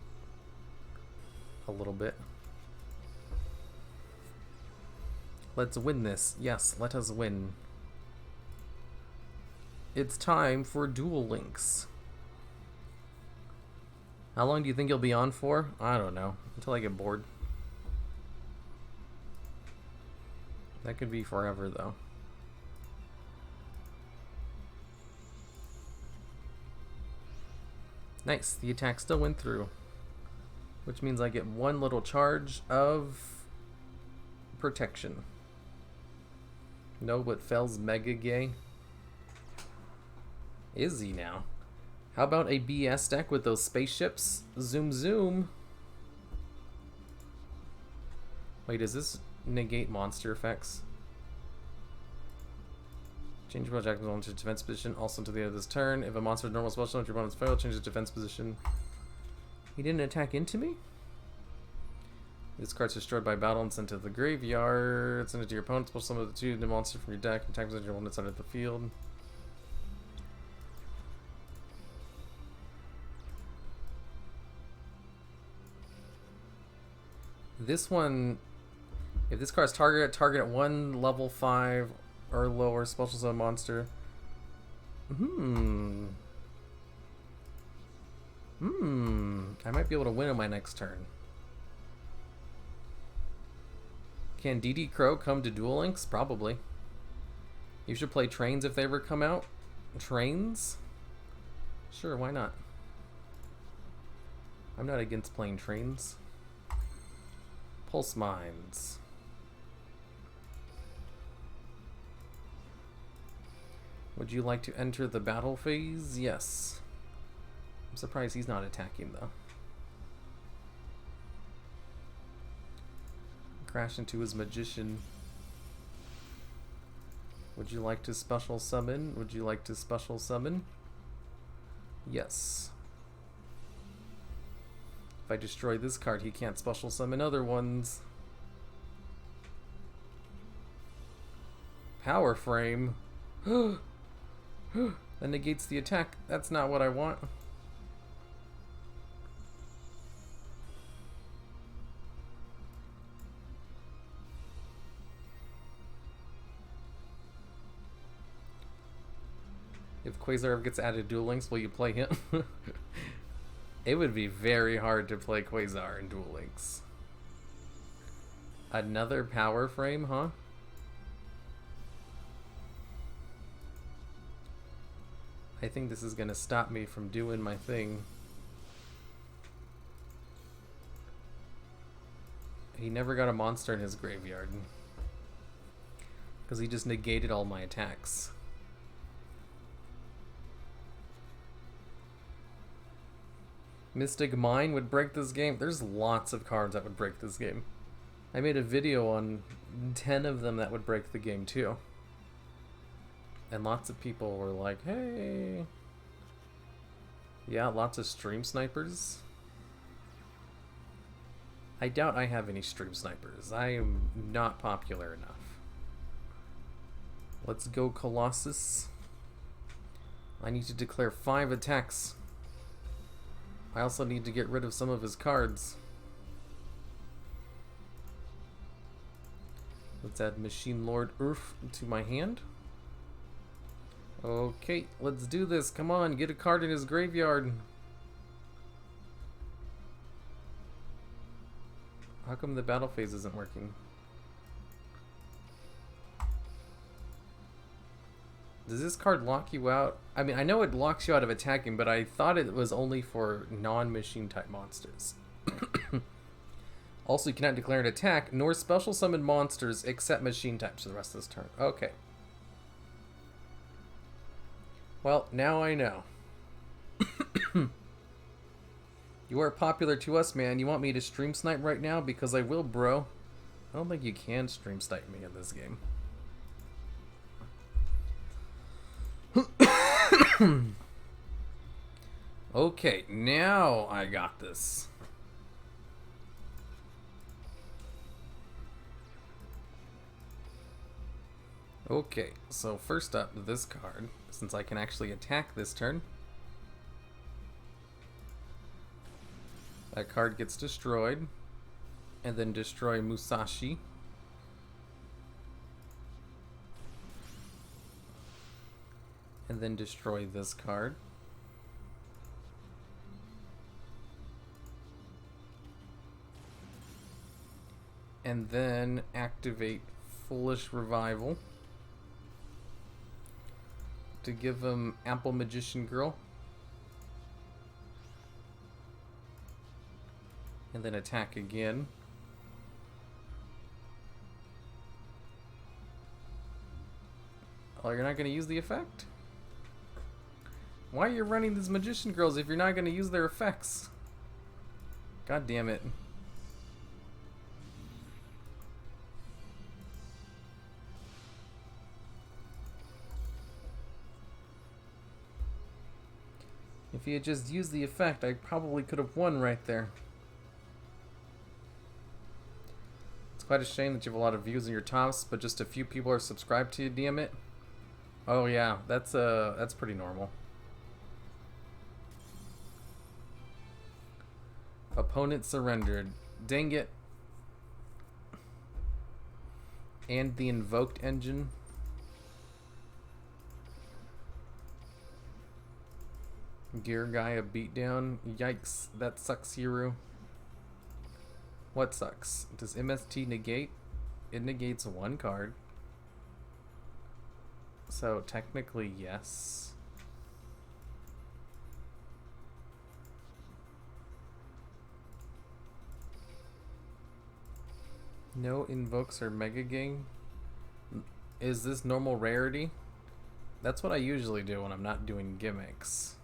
A little bit. Let's win this. Yes, let us win. It's time for Duel Links. How long do you think you'll be on for? I don't know. Until I get bored. That could be forever, though. Nice. The attack still went through. Which means I get one little charge of protection. No, but Fell's mega gay. Is he now? How about a BS deck with those spaceships? Zoom zoom. Wait, does this negate monster effects? Change your attack to defense position, also to the end of this turn. If a monster's normal special, if your opponent's failed, change its defense position. He didn't attack into me? This card's destroyed by battle and sent to the graveyard. Send it to your opponent. Pull some of the 2 the monster from your deck. Attack position your opponent's side of the field. This one, if this card's target at 1 level 5 or lower special summon monster. I might be able to win on my next turn. Can DD Crow come to Duel Links? Probably. You should play Trains if they ever come out. Trains? Sure, why not? I'm not against playing Trains. Pulse Mines. Would you like to enter the battle phase? Yes. I'm surprised he's not attacking, though. Crash into his magician. Would you like to special summon? Would you like to special summon? Yes. If I destroy this card, he can't special summon other ones. Power Frame. That negates the attack. That's not what I want. If Quasar gets added to Duel Links, will you play him? It would be very hard to play Quasar in Duel Links. Another Power Frame, huh? I think this is gonna stop me from doing my thing. He never got a monster in his graveyard. Because he just negated all my attacks. Mystic Mine would break this game. There's lots of cards that would break this game. I made a video on 10 of them that would break the game too. And lots of people were like, hey. Yeah, lots of stream snipers. I doubt I have any stream snipers. I am not popular enough. Let's go Colossus. I need to declare 5 attacks. I also need to get rid of some of his cards. Let's add Machine Lord Urgh to my hand. Okay, let's do this. Come on, get a card in his graveyard. How come the battle phase isn't working? Does this card lock you out? I mean, I know it locks you out of attacking, but I thought it was only for non-machine type monsters. Also, you cannot declare an attack nor special summon monsters except machine types for the rest of this turn. Okay. Well, now I know. You are popular to us, man. You want me to stream snipe right now? Because I will, bro. I don't think you can stream snipe me in this game. Okay, now I got this. Okay, so first up, this card, since I can actually attack this turn. That card gets destroyed, and then destroy Musashi. And then destroy this card. And then activate Foolish Revival to give him Ample Magician Girl. And then attack again. Oh, you're not going to use the effect? Why are you running these Magician Girls if you're not going to use their effects? God damn it. If he had just used the effect, I probably could have won right there. It's quite a shame that you have a lot of views in your tops, but just a few people are subscribed to you, damn it. Oh yeah, that's pretty normal. Opponent surrendered. Dang it. And the invoked engine. Gear guy a beatdown. Yikes, that sucks, Hiru. What sucks? Does MST negate? It negates one card. So technically, yes. No invokes or mega gang. Is this normal rarity? That's what I usually do when I'm not doing gimmicks.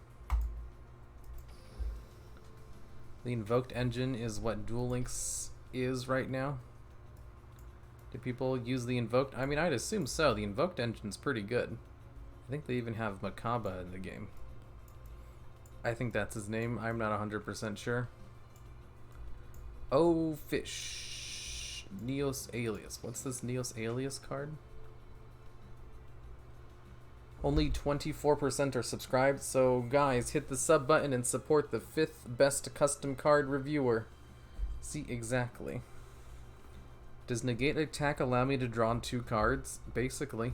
The invoked engine is what Duel Links is right now. Do people use the invoked? I mean, I'd assume so. The invoked engine's pretty good. I think they even have Makaba in the game. I think that's his name. I'm not 100% sure. Oh, fish. Neos Alias. What's this Neos Alias card? Only 24% are subscribed, so guys, hit the sub button and support the 5th best custom card reviewer. See, exactly. Does negate attack allow me to draw 2 cards? Basically.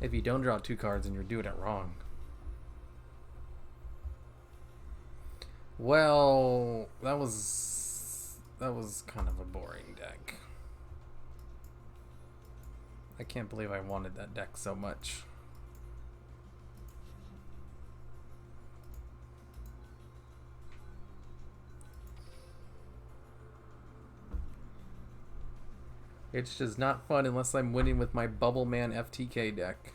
If you don't draw 2 cards, then you're doing it wrong. Well, that was kind of a boring deck. I can't believe I wanted that deck so much. It's just not fun unless I'm winning with my Bubble Man FTK deck.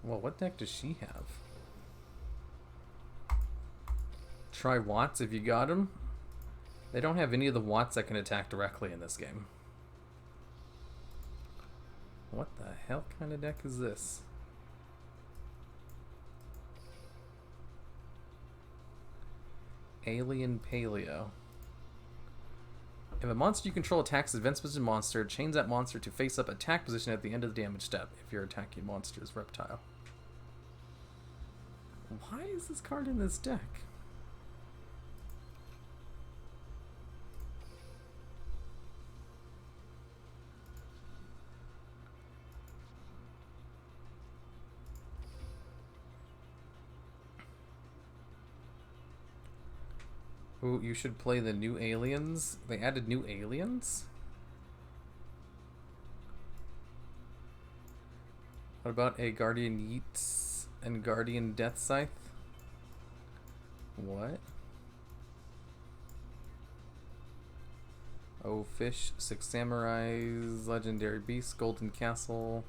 Well, what deck does she have? Try Watts if you got him. They don't have any of the Watts that can attack directly in this game. What the hell kind of deck is this? Alien Paleo. If a monster you control attacks advanced position monster, change that monster to face up attack position at the end of the damage step if your attacking monster is reptile. Why is this card in this deck? Ooh, you should play the new aliens. They added new aliens? What about a Guardian Yeats and Guardian Death Scythe? What? Oh, Fish, 6 Samurais, Legendary Beast, Golden Castle,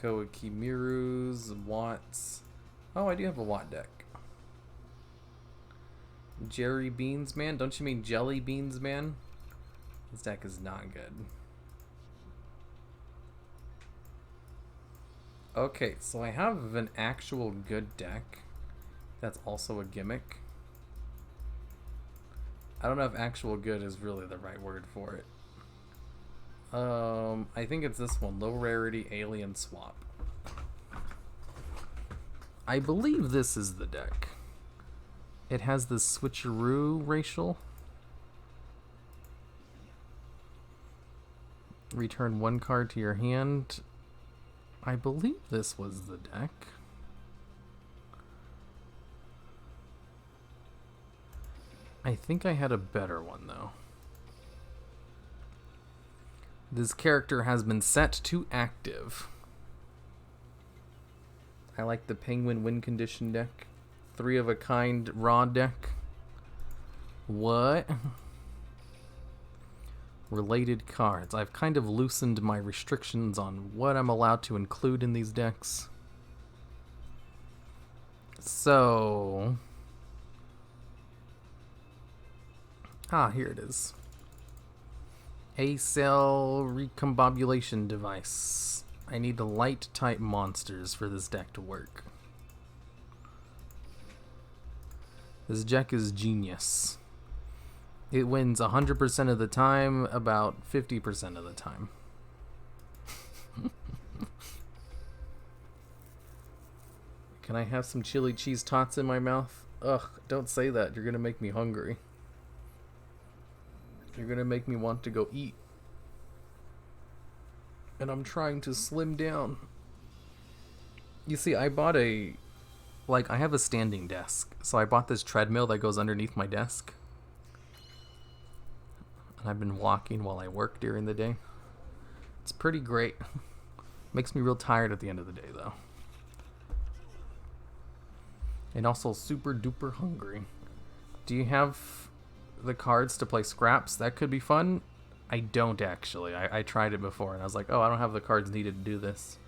Koikimirus, Watts, Oh, I do have a Watt deck. Jerry Beans Man? Don't you mean Jelly Beans Man? This deck is not good. Okay, so I have an actual good deck that's also a gimmick. I don't know if actual good is really the right word for it. I think it's this one, Low Rarity Alien Swap. I believe this is the deck. It has the switcheroo racial. Return one card to your hand. I believe this was the deck. I think I had a better one though. This character has been set to active. I like the Penguin win condition deck. 3 of a kind raw deck. What? Related cards. I've kind of loosened my restrictions on what I'm allowed to include in these decks. So... here it is. A-cell recombobulation device. I need the light type monsters for this deck to work. This deck is genius. It wins 100% of the time, about 50% of the time. Can I have some chili cheese tots in my mouth? Ugh, don't say that. You're gonna make me hungry. You're gonna make me want to go eat. And I'm trying to slim down. You see, I bought I have a standing desk. So I bought this treadmill that goes underneath my desk. And I've been walking while I work during the day. It's pretty great. Makes me real tired at the end of the day, though. And also super duper hungry. Do you have the cards to play scraps? That could be fun. I don't actually. I tried it before and I was like, oh, I don't have the cards needed to do this.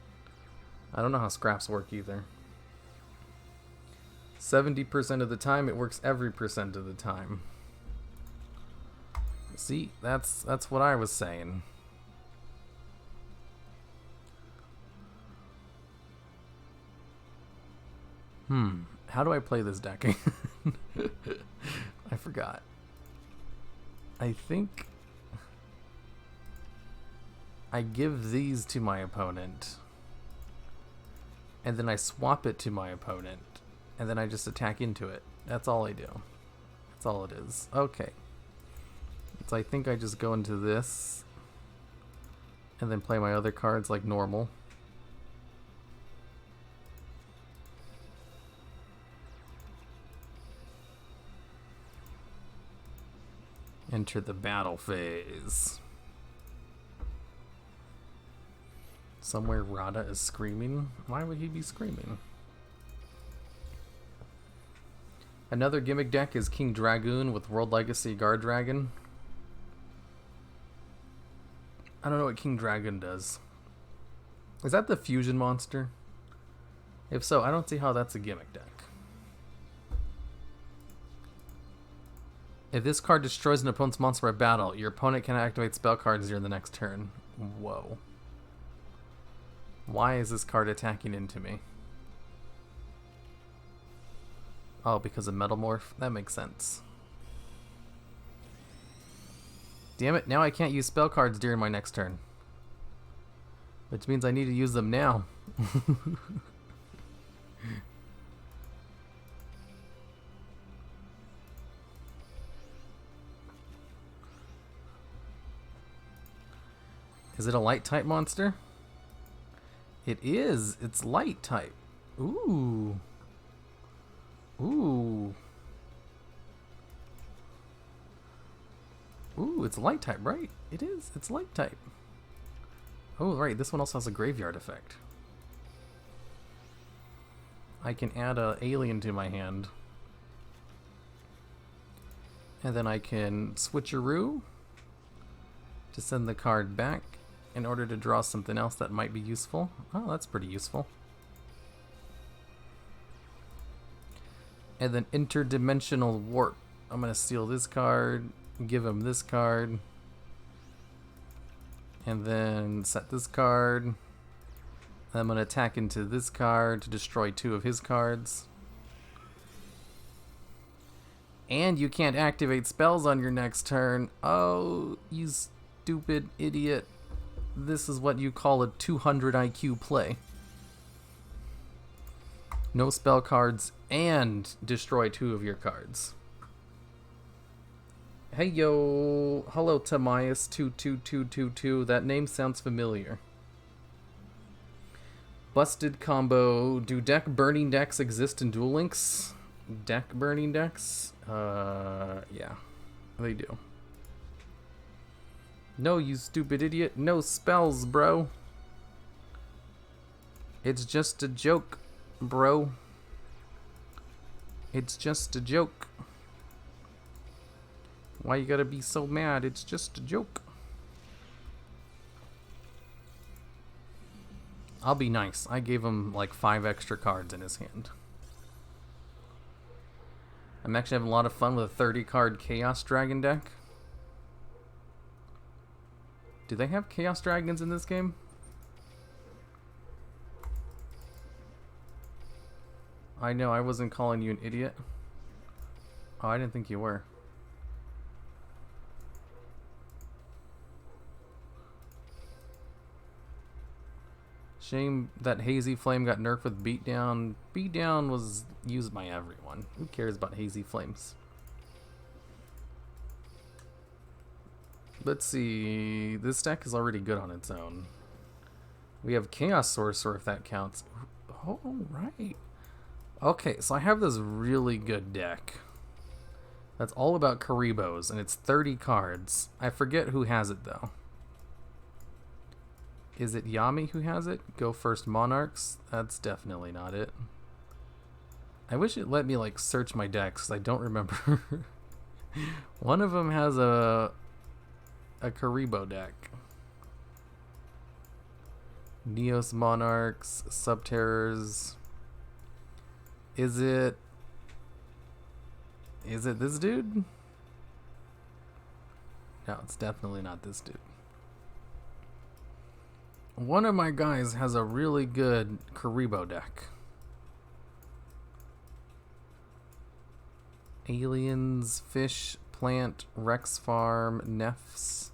I don't know how scraps work either. 70% of the time, it works every percent of the time. See, that's what I was saying. How do I play this deck? I forgot. I think I give these to my opponent, and then I swap it to my opponent, and then I just attack into it. That's all I do. That's all it is. Okay. So I think I just go into this, and then play my other cards like normal. Enter the battle phase. Somewhere Rada is screaming. Why would he be screaming? Another gimmick deck is King Dragoon with World Legacy Guard Dragon. I don't know what King Dragoon does. Is that the fusion monster? If so, I don't see how that's a gimmick deck. If this card destroys an opponent's monster by battle, your opponent can activate spell cards during the next turn. Whoa. Why is this card attacking into me? Oh, because of Metamorph? That makes sense. Damn it, now I can't use spell cards during my next turn. Which means I need to use them now. Is it a light type monster? It is. It's light type. Ooh. Ooh. Ooh, it's light type, right? It is. It's light type. Oh, right. This one also has a graveyard effect. I can add an alien to my hand. And then I can switcheroo to send the card back in order to draw something else that might be useful. Oh, that's pretty useful. And then Interdimensional Warp. I'm going to steal this card, give him this card, and then set this card. I'm going to attack into this card to destroy 2 of his cards. And you can't activate spells on your next turn. Oh, you stupid idiot. This is what you call a 200 IQ play. No spell cards and destroy 2 of your cards. Hey yo, hello Tamias22222. That name sounds familiar. Busted combo. Do deck burning decks exist in Duel Links? Deck burning decks? Yeah, they do. No, you stupid idiot. No spells, bro. It's just a joke, bro. It's just a joke. Why you gotta be so mad? It's just a joke. I'll be nice. I gave him like 5 extra cards in his hand. I'm actually having a lot of fun with a 30-card Chaos Dragon deck. Do they have Chaos Dragons in this game? I know, I wasn't calling you an idiot. Oh, I didn't think you were. Shame that Hazy Flame got nerfed with Beatdown. Beatdown was used by everyone. Who cares about Hazy Flames? Let's see. This deck is already good on its own. We have Chaos Sorcerer, if that counts. Oh, right. Okay, so I have this really good deck. That's all about Karibos, and it's 30 cards. I forget who has it, though. Is it Yami who has it? Go First Monarchs? That's definitely not it. I wish it let me, like, search my decks, because I don't remember. One of them has a Karibo deck. Neos Monarchs, Subterrors. Is it this dude? No, it's definitely not this dude. One of my guys has a really good Karibo deck. Aliens, Fish, Plant, Rex Farm, Nefs,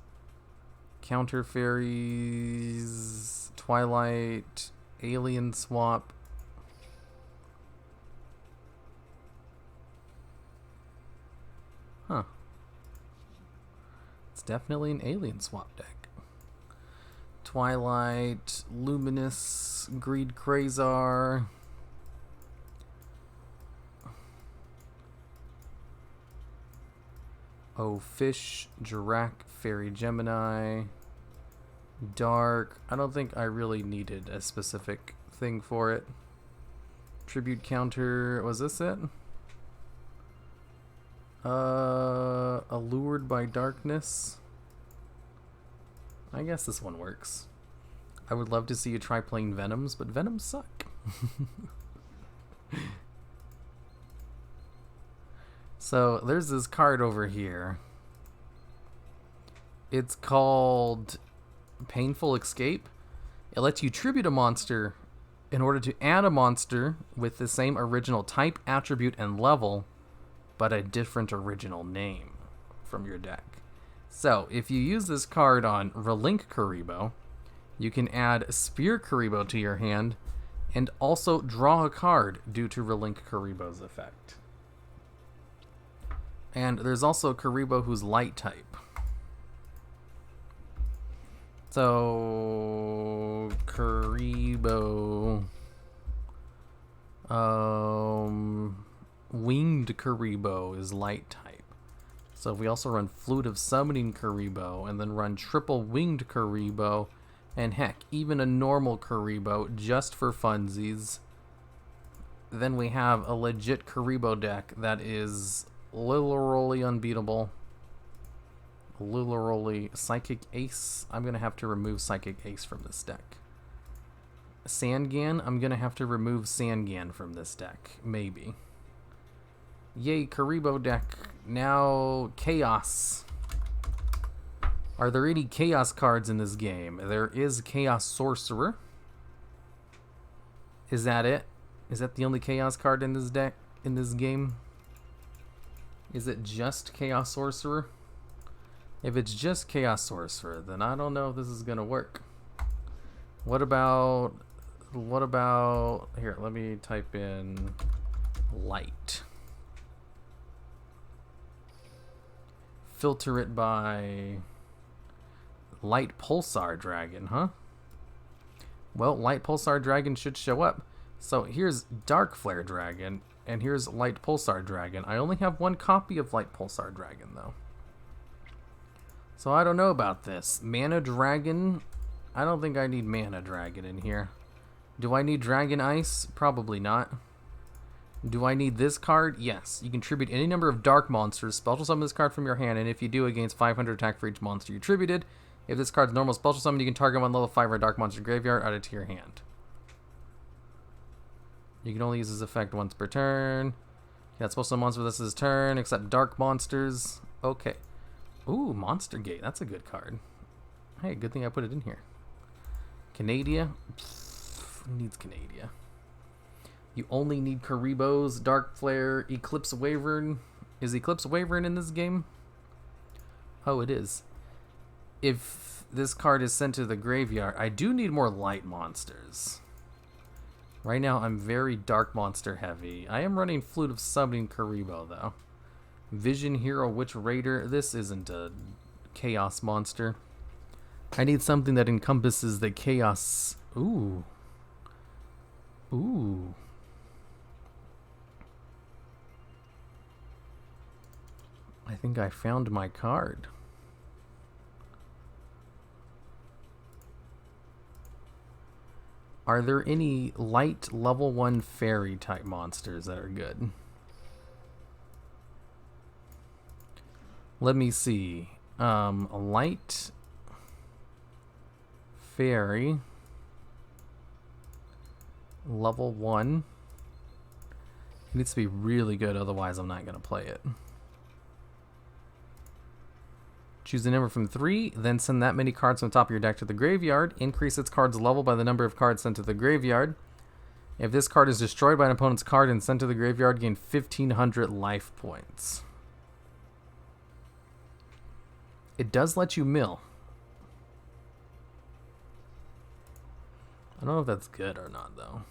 Counter Fairies, Twilight, Alien Swap. Huh. It's definitely an Alien Swap deck. Twilight, Luminous, Greed Crazar. Oh, Fish, Jirac, Fairy Gemini, Dark. I don't think I really needed a specific thing for it. Tribute Counter, was this it? Allured by Darkness. I guess this one works. I would love to see you try playing Venoms, but Venoms suck. So, there's this card over here. It's called Painful Escape. It lets you tribute a monster in order to add a monster with the same original type, attribute, and level, but a different original name from your deck. So, if you use this card on Relink Karibo, you can add Spear Karibo to your hand, and also draw a card due to Relink Karibo's effect. And there's also Karibo who's Light type. So, Karibo... Winged Karibo is Light type. So if we also run Flute of Summoning Karibo, and then run Triple Winged Karibo, and heck, even a normal Karibo, just for funsies, then we have a legit Karibo deck that is literally unbeatable. Literally. Psychic Ace. I'm going to have to remove Psychic Ace from this deck. Sangan. I'm going to have to remove Sangan from this deck. Maybe. Yay, Karibo deck. Now, Chaos. Are there any Chaos cards in this game? There is Chaos Sorcerer. Is that it? Is that the only Chaos card in this deck, in this game? Is it just Chaos Sorcerer? If it's just Chaos Sorcerer, then I don't know if this is gonna work. What about, here, let me type in light. Filter it by Light Pulsar Dragon, huh? Well, Light Pulsar Dragon should show up. So here's Dark Flare Dragon, and here's Light Pulsar Dragon. I only have one copy of Light Pulsar Dragon, though. So I don't know about this. Mana Dragon? I don't think I need Mana Dragon in here. Do I need Dragon Ice? Probably not. Do I need this card? Yes. You can tribute any number of dark monsters. Special summon this card from your hand, and if you do, it gains 500 attack for each monster you tributed. If this card's normal special summon, you can target one level 5 or a dark monster graveyard, add it to your hand. You can only use this effect once per turn. Yeah, special summon monster this is turn, except dark monsters. Okay. Ooh, Monster Gate. That's a good card. Hey, good thing I put it in here. Canadia. Who needs Canadia? You only need Karibos, Dark Flare, Eclipse Wyvern. Is Eclipse Wyvern in this game? Oh, it is. If this card is sent to the graveyard, I do need more light monsters. Right now, I'm very dark monster heavy. I am running Flute of Summoning Karibo, though. Vision Hero Witch Raider. This isn't a chaos monster. I need something that encompasses the chaos. Ooh. Ooh. I think I found my card. Are there any light level 1 fairy type monsters that are good? Let me see. A light fairy level 1. It needs to be really good, otherwise I'm not going to play it. Choose a number from 3, then send that many cards from the top of your deck to the graveyard. Increase its card's level by the number of cards sent to the graveyard. If this card is destroyed by an opponent's card and sent to the graveyard, gain 1,500 life points. It does let you mill. I don't know if that's good or not, though.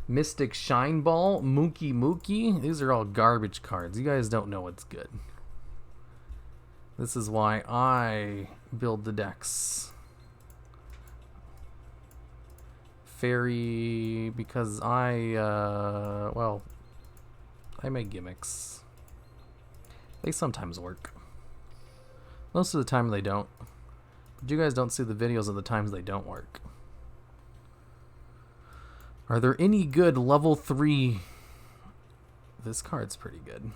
Mystic Shine Ball, Mookie Mookie. These are all garbage cards. You guys don't know what's good. This is why I build the decks. Fairy, because well, I make gimmicks. They sometimes work. Most of the time they don't. But you guys don't see the videos of the times they don't work. Are there any good level 3? This card's pretty good.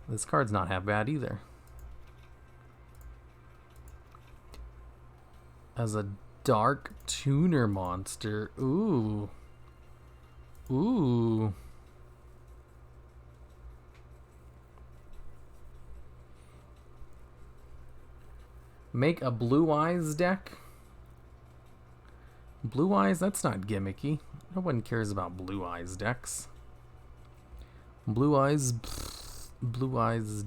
This card's not half bad either. As a dark tuner monster. Ooh. Ooh. Make a Blue Eyes deck. Blue Eyes, that's not gimmicky. No one cares about Blue Eyes decks. Blue Eyes,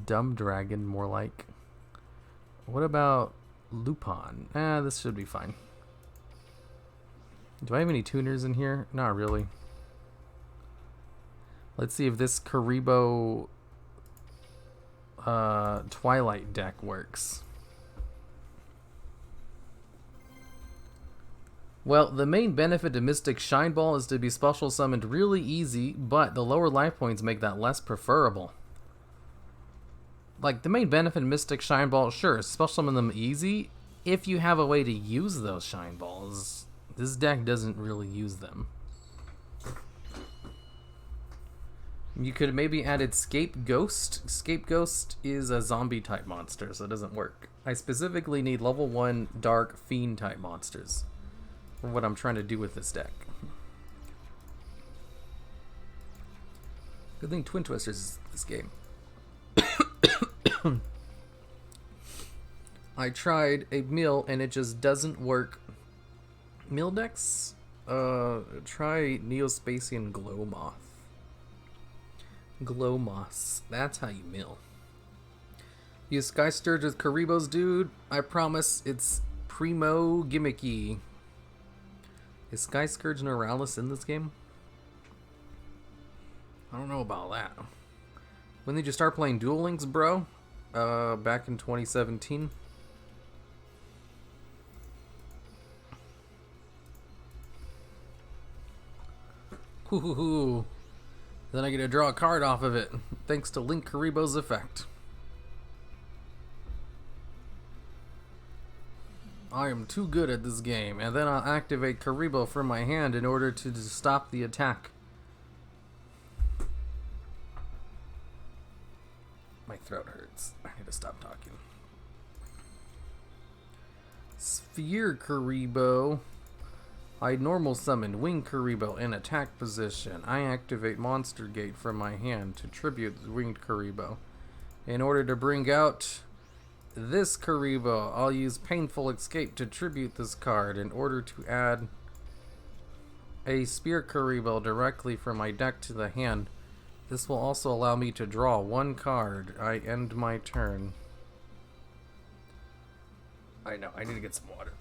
Dumb Dragon, more like. What about Lupin? This should be fine. Do I have any tuners in here? Not really. Let's see if this Karibo Twilight deck works. Well, the main benefit to Mystic Shine Ball is to be special summoned really easy, but the lower life points make that less preferable. Like, the main benefit of Mystic Shine Ball, sure, special summon them easy if you have a way to use those Shine Balls. This deck doesn't really use them. You could have maybe added Scapegoat. Scapegoat is a zombie type monster, so it doesn't work. I specifically need level 1 dark fiend type monsters for what I'm trying to do with this deck. Good thing Twin Twisters is this game. I tried a mill and it just doesn't work. Mill decks? Try Neospatian Glowmoth. Glowmoths. That's how you mill. Use Sky Sturge with Karibos, dude. I promise it's primo gimmicky. Is Sky Scourge Neuralis in this game? I don't know about that. When did you start playing Duel Links, bro? Back in 2017. Hoo. Then I get to draw a card off of it, thanks to Link Karibo's effect. I am too good at this game, and then I'll activate Karibo from my hand in order to stop the attack. My throat hurts. I need to stop talking. Sphere Karibo. I normal summon Wing Karibo in attack position. I activate Monster Gate from my hand to tribute the Winged Karibo. In order to bring out this Karibo, I'll use Painful Escape to tribute this card in order to add a Spear Karibo directly from my deck to the hand. This will also allow me to draw one card. I end my turn. I know, I need to get some water.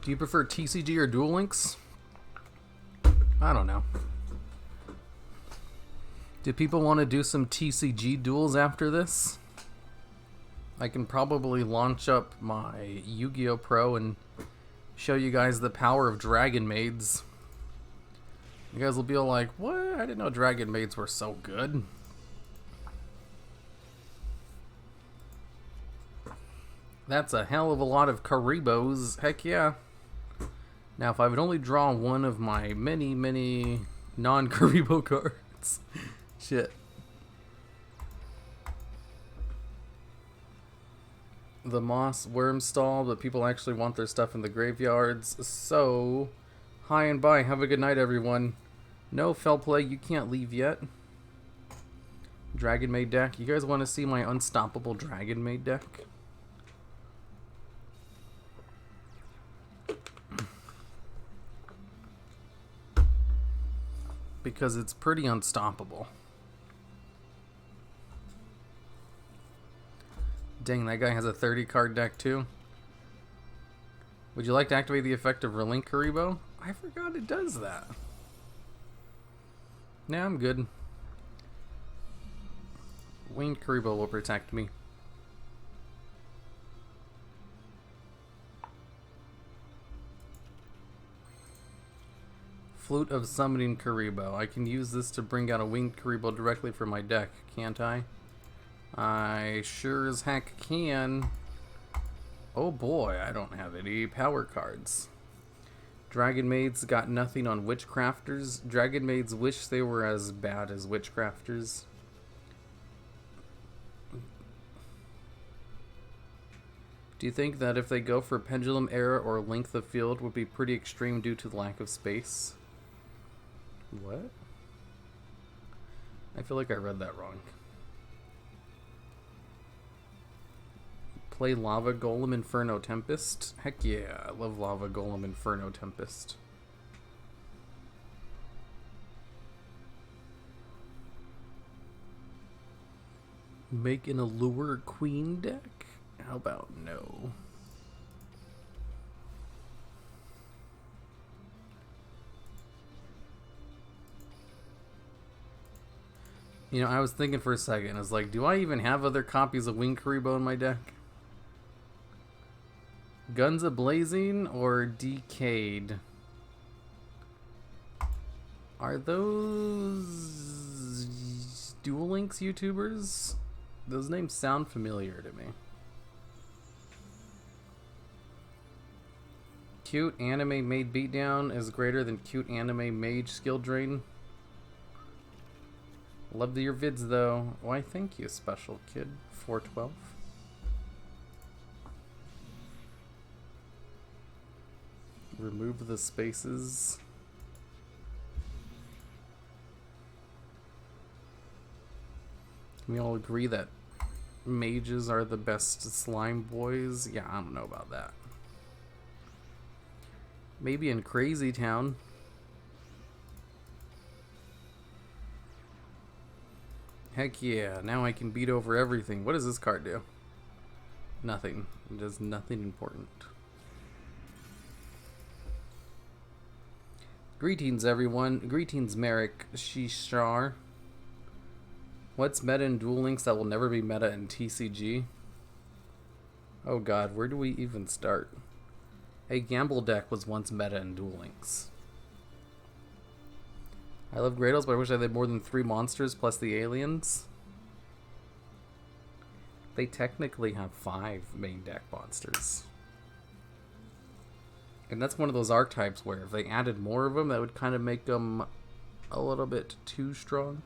Do you prefer TCG or Duel Links? I don't know. Do people want to do some TCG duels after this? I can probably launch up my Yu-Gi-Oh! Pro and show you guys the power of Dragon Maids. You guys will be all like, what? I didn't know Dragon Maids were so good. That's a hell of a lot of Karibos. Heck yeah. Now, if I would only draw one of my many, many non-Karibo cards. Shit. The Moss Worm Stall, but people actually want their stuff in the graveyards. So, hi and bye. Have a good night, everyone. No, Fell Play, you can't leave yet. Dragon Maid deck. You guys want to see my unstoppable Dragon Maid deck? Because it's pretty unstoppable. Dang, that guy has a 30 card deck too. Would you like to activate the effect of Relink Karibo? I forgot it does that. Nah, I'm good. Winged Karibo will protect me. Flute of Summoning Karibo. I can use this to bring out a Winged Karibo directly from my deck, can't I? I sure as heck can. Oh boy, I don't have any power cards. Dragon Maids got nothing on Witchcrafters. Dragon Maids wish they were as bad as Witchcrafters. Do you think that if they go for Pendulum Era or Length of Field would be pretty extreme due to the lack of space? What? I feel like I read that wrong. Play Lava Golem Inferno Tempest? Heck yeah, I love Lava Golem Inferno Tempest. Make an Allure Queen deck? How about no? You know, I was thinking for a second, I was like, do I even have other copies of Wing Karibo in my deck? Guns A-Blazing or Decayed? Are those Duel Links YouTubers? Those names sound familiar to me. Cute anime maid beatdown is greater than cute anime mage skill drain. Love your vids though. Why, thank you, special kid. 412. Remove the spaces. Can we all agree that mages are the best slime boys? Yeah, I don't know about that. Maybe in Crazy Town. Heck yeah, now I can beat over everything. What does this card do? Nothing. It does nothing important. Greetings, everyone. Greetings, Merrick Shishar. What's meta in Duel Links that will never be meta in TCG? Oh god, where do we even start? A gamble deck was once meta in Duel Links. I love Gradles, but I wish I had more than 3 monsters plus the aliens. They technically have 5 main deck monsters. And that's one of those archetypes where if they added more of them, that would kind of make them a little bit too strong.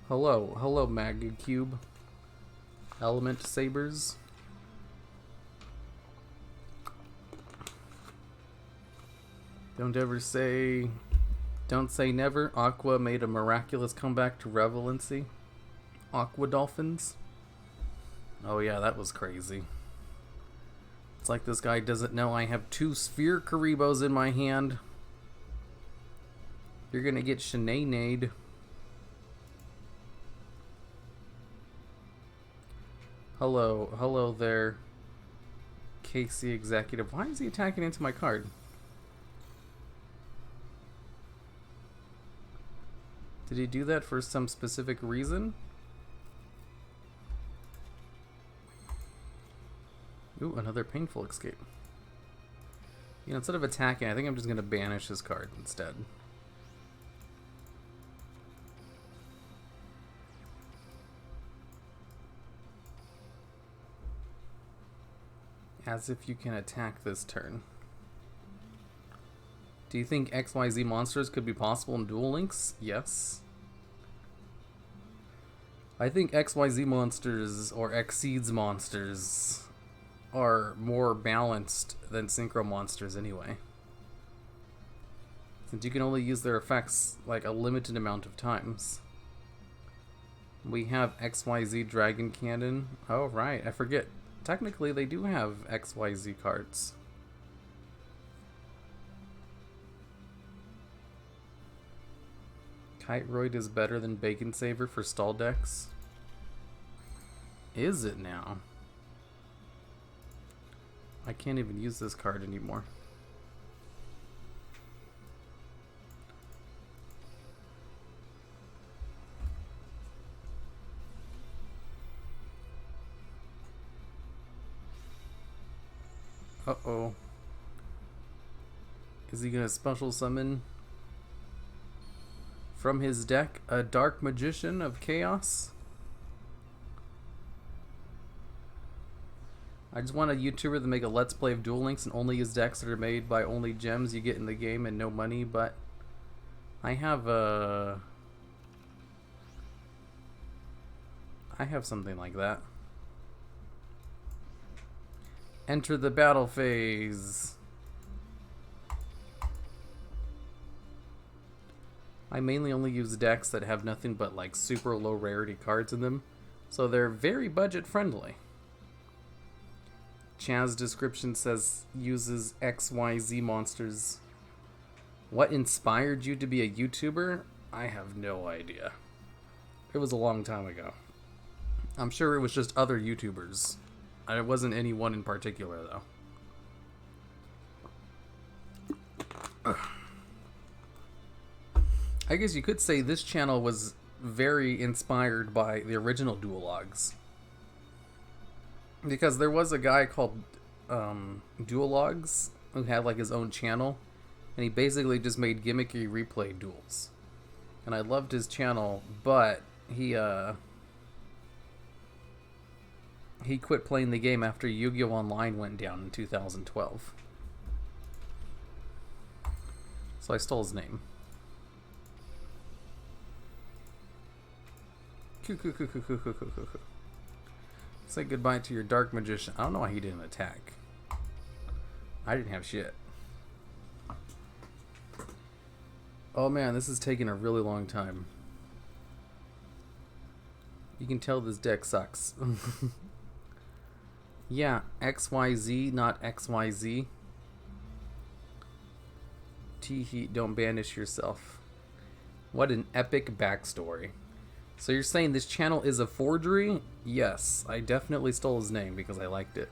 Hello, Mag Cube. Element Sabers. Don't say never. Aqua made a miraculous comeback to relevancy. Aqua Dolphins. Oh yeah, that was crazy. It's like this guy doesn't know I have 2 Sphere Karibos in my hand. You're gonna get Shanaynade. Hello there, Casey Executive. Why is he attacking into my card? Did he do that for some specific reason? Ooh, another painful escape. You know, instead of attacking, I think I'm just going to banish his card instead. As if you can attack this turn. Do you think XYZ monsters could be possible in Duel Links? Yes. I think XYZ monsters or Xseeds monsters are more balanced than Synchro monsters anyway. Since you can only use their effects like a limited amount of times. We have XYZ Dragon Cannon. Oh right, I forget. Technically they do have XYZ cards. Kiteroid is better than Bacon Saver for stall decks. Is it now? I can't even use this card anymore. Uh-oh. Is he gonna special summon from his deck a Dark Magician of Chaos? I just want a YouTuber to make a Let's Play of Duel Links and only use decks that are made by only gems you get in the game and no money, but I have something like that. Enter the battle phase. I mainly only use decks that have nothing but like super low rarity cards in them, so they're very budget friendly. Chaz's description says uses XYZ monsters. What inspired you to be a YouTuber? I have no idea. It was a long time ago. I'm sure it was just other YouTubers. It wasn't any one in particular, though. I guess you could say this channel was very inspired by the original Duologs. Because there was a guy called Duologs who had like his own channel, and he basically just made gimmicky replay duels. And I loved his channel, but he quit playing the game after Yu-Gi-Oh! Online went down in 2012. So I stole his name. Coo, coo, coo, coo, coo, coo, coo, coo. Say goodbye to your Dark Magician. I don't know why he didn't attack. I didn't have shit. Oh man, this is taking a really long time. You can tell this deck sucks. Yeah, XYZ, not XYZ. Tee-hee, don't banish yourself. What an epic backstory. So you're saying this channel is a forgery? Yes, I definitely stole his name because I liked it.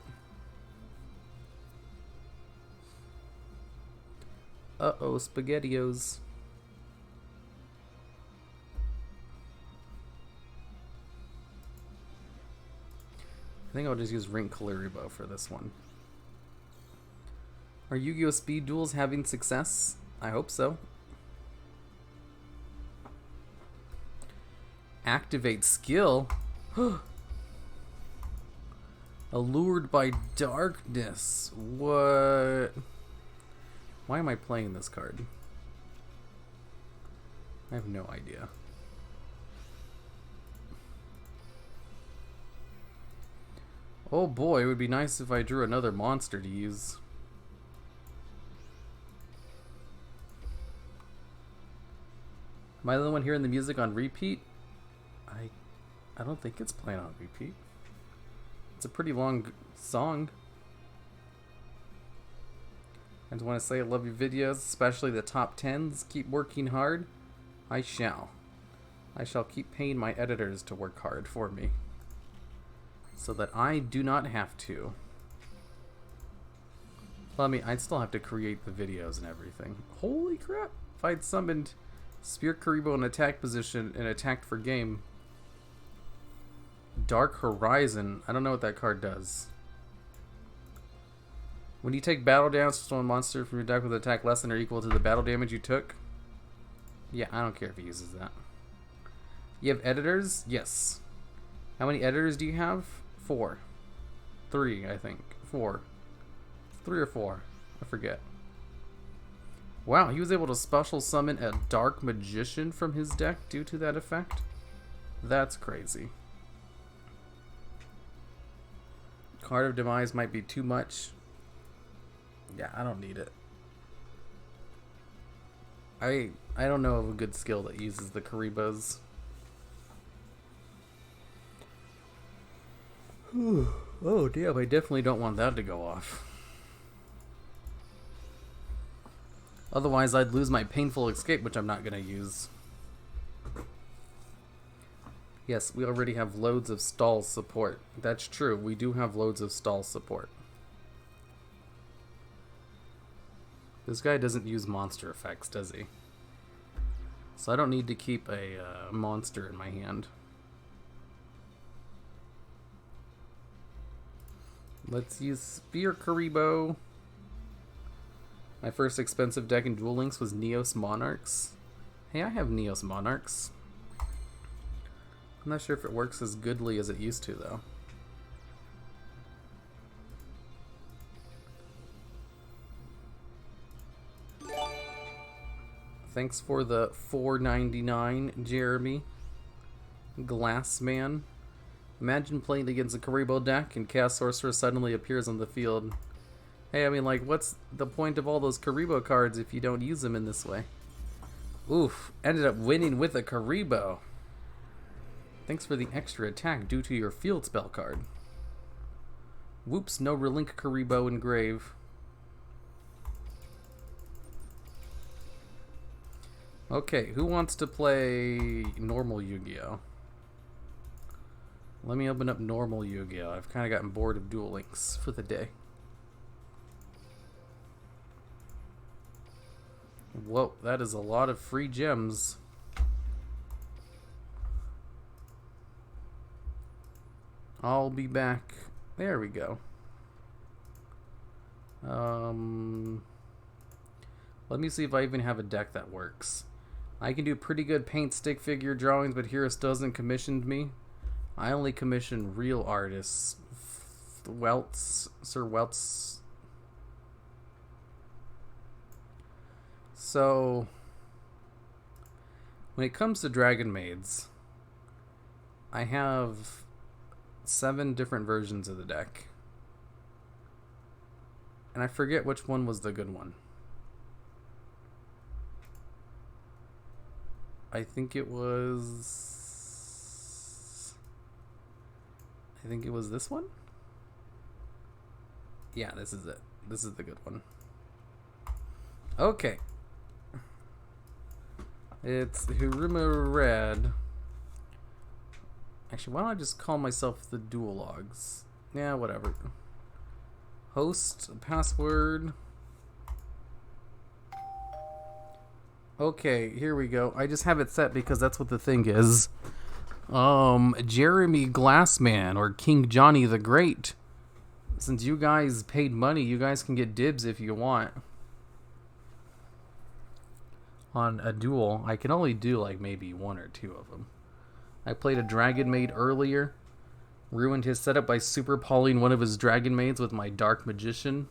Uh-oh, SpaghettiOs. I think I'll just use Rink Kaliribo for this one. Are Yu-Gi-Oh! Speed duels having success? I hope so. Activate skill? Allured by darkness. What? Why am I playing this card? I have no idea. Oh boy, it would be nice if I drew another monster to use. Am I the only one hearing the music on repeat? I don't think it's playing on repeat. It's a pretty long song. I just want to say I love your videos, especially the top 10s. Keep working hard. I shall. I shall keep paying my editors to work hard for me, so that I do not have to. Well, I mean, I'd still have to create the videos and everything. Holy crap! If I'd summoned Spear Karibo in attack position and attacked for game. Dark Horizon. I don't know what that card does. When you take battle damage to one monster from your deck with attack less than or equal to the battle damage you took. Yeah, I don't care if he uses that. You have editors? Yes. How many editors do you have? 4. 3, I think. 4. 3 or 4. I forget. Wow, he was able to special summon a Dark Magician from his deck due to that effect? That's crazy. Card of Demise might be too much. Yeah, I don't need it. I don't know of a good skill that uses the Karibos. Oh damn, I definitely don't want that to go off. Otherwise I'd lose my painful escape, which I'm not going to use. Yes, we already have loads of stall support. That's true, we do have loads of stall support. This guy doesn't use monster effects, does he? So I don't need to keep a monster in my hand. Let's use Spear Karibo. My first expensive deck in Duel Links was Neos Monarchs. Hey, I have Neos Monarchs. I'm not sure if it works as goodly as it used to, though. Thanks for the $4.99, Jeremy. Glassman. Imagine playing against a Karibo deck and Chaos Sorcerer suddenly appears on the field. Hey, I mean, like, what's the point of all those Karibo cards if you don't use them in this way? Oof, ended up winning with a Karibo. Thanks for the extra attack due to your field spell card. Whoops, no relink Karibo in grave. Okay, who wants to play normal Yu-Gi-Oh? Let me open up normal Yu-Gi-Oh! I've kind of gotten bored of Duel Links for the day. Whoa, that is a lot of free gems. I'll be back. There we go. Let me see if I even have a deck that works. I can do pretty good paint stick figure drawings, but Heroes doesn't commission me. I only commission real artists. Weltz, Sir Weltz. So, when it comes to Dragon Maids, I have 7 different versions of the deck. And I forget which one was the good one. I think it was this one? Yeah, this is it. This is the good one. Okay. It's hirumaredx. Actually, why don't I just call myself the duel logs? Yeah, whatever. Host, password. Okay, here we go. I just have it set because that's what the thing is. Jeremy Glassman or King Johnny the Great. Since you guys paid money, you guys can get dibs if you want. On a duel, I can only do like maybe 1 or 2 of them. I played a Dragon Maid earlier. Ruined his setup by super polying one of his Dragon Maids with my Dark Magician.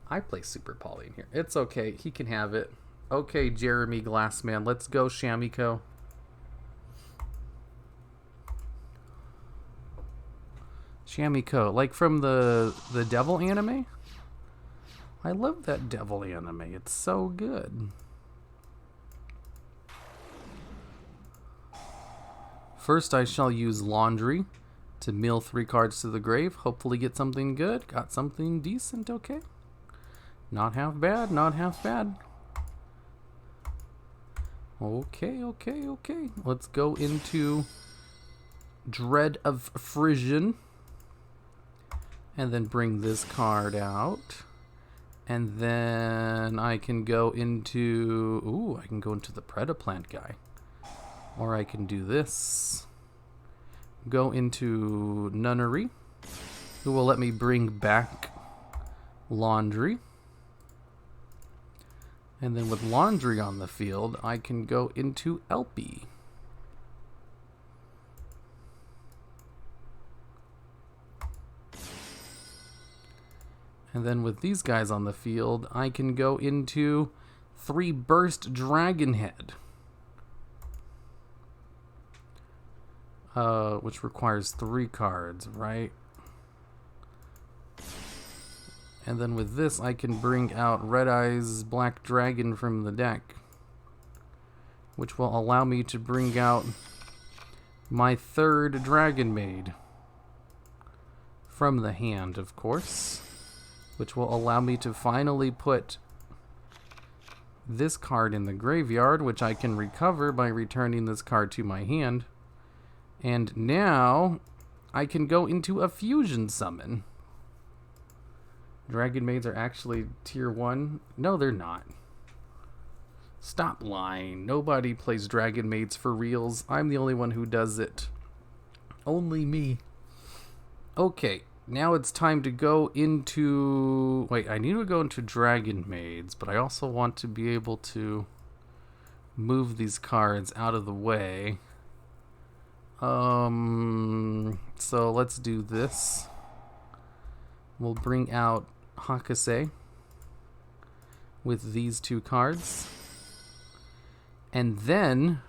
I play super poly in here. It's okay. He can have it. Okay, Jeremy Glassman. Let's go, Shamiko. Shamiko. Like from the Devil anime? I love that Devil anime. It's so good. First, I shall use Laundry to mill 3 cards to the grave. Hopefully get something good. Got something decent, okay. Not half bad, not half bad. Okay. Let's go into Dread of Frisian. And then bring this card out. And then I can go into... Ooh, I can go into the Predaplant guy. Or I can do this. Go into Nunnery, who will let me bring back Laundry. And then with Laundry on the field, I can go into Elpie. And then with these guys on the field, I can go into 3 Burst Dragonhead. Which requires 3 cards, right? And then with this, I can bring out Red Eyes Black Dragon from the deck, which will allow me to bring out my 3rd Dragon Maid from the hand, of course, which will allow me to finally put this card in the graveyard, which I can recover by returning this card to my hand. And now I can go into a fusion summon. Dragon Maids are actually tier 1. No, they're not. Stop lying. Nobody plays Dragon Maids for reals. I'm the only one who does it. Only me. Okay, now it's time to go into... Wait, I need to go into Dragon Maids, but I also want to be able to move these cards out of the way. So let's do this. We'll bring out Hakase with these 2 cards. And then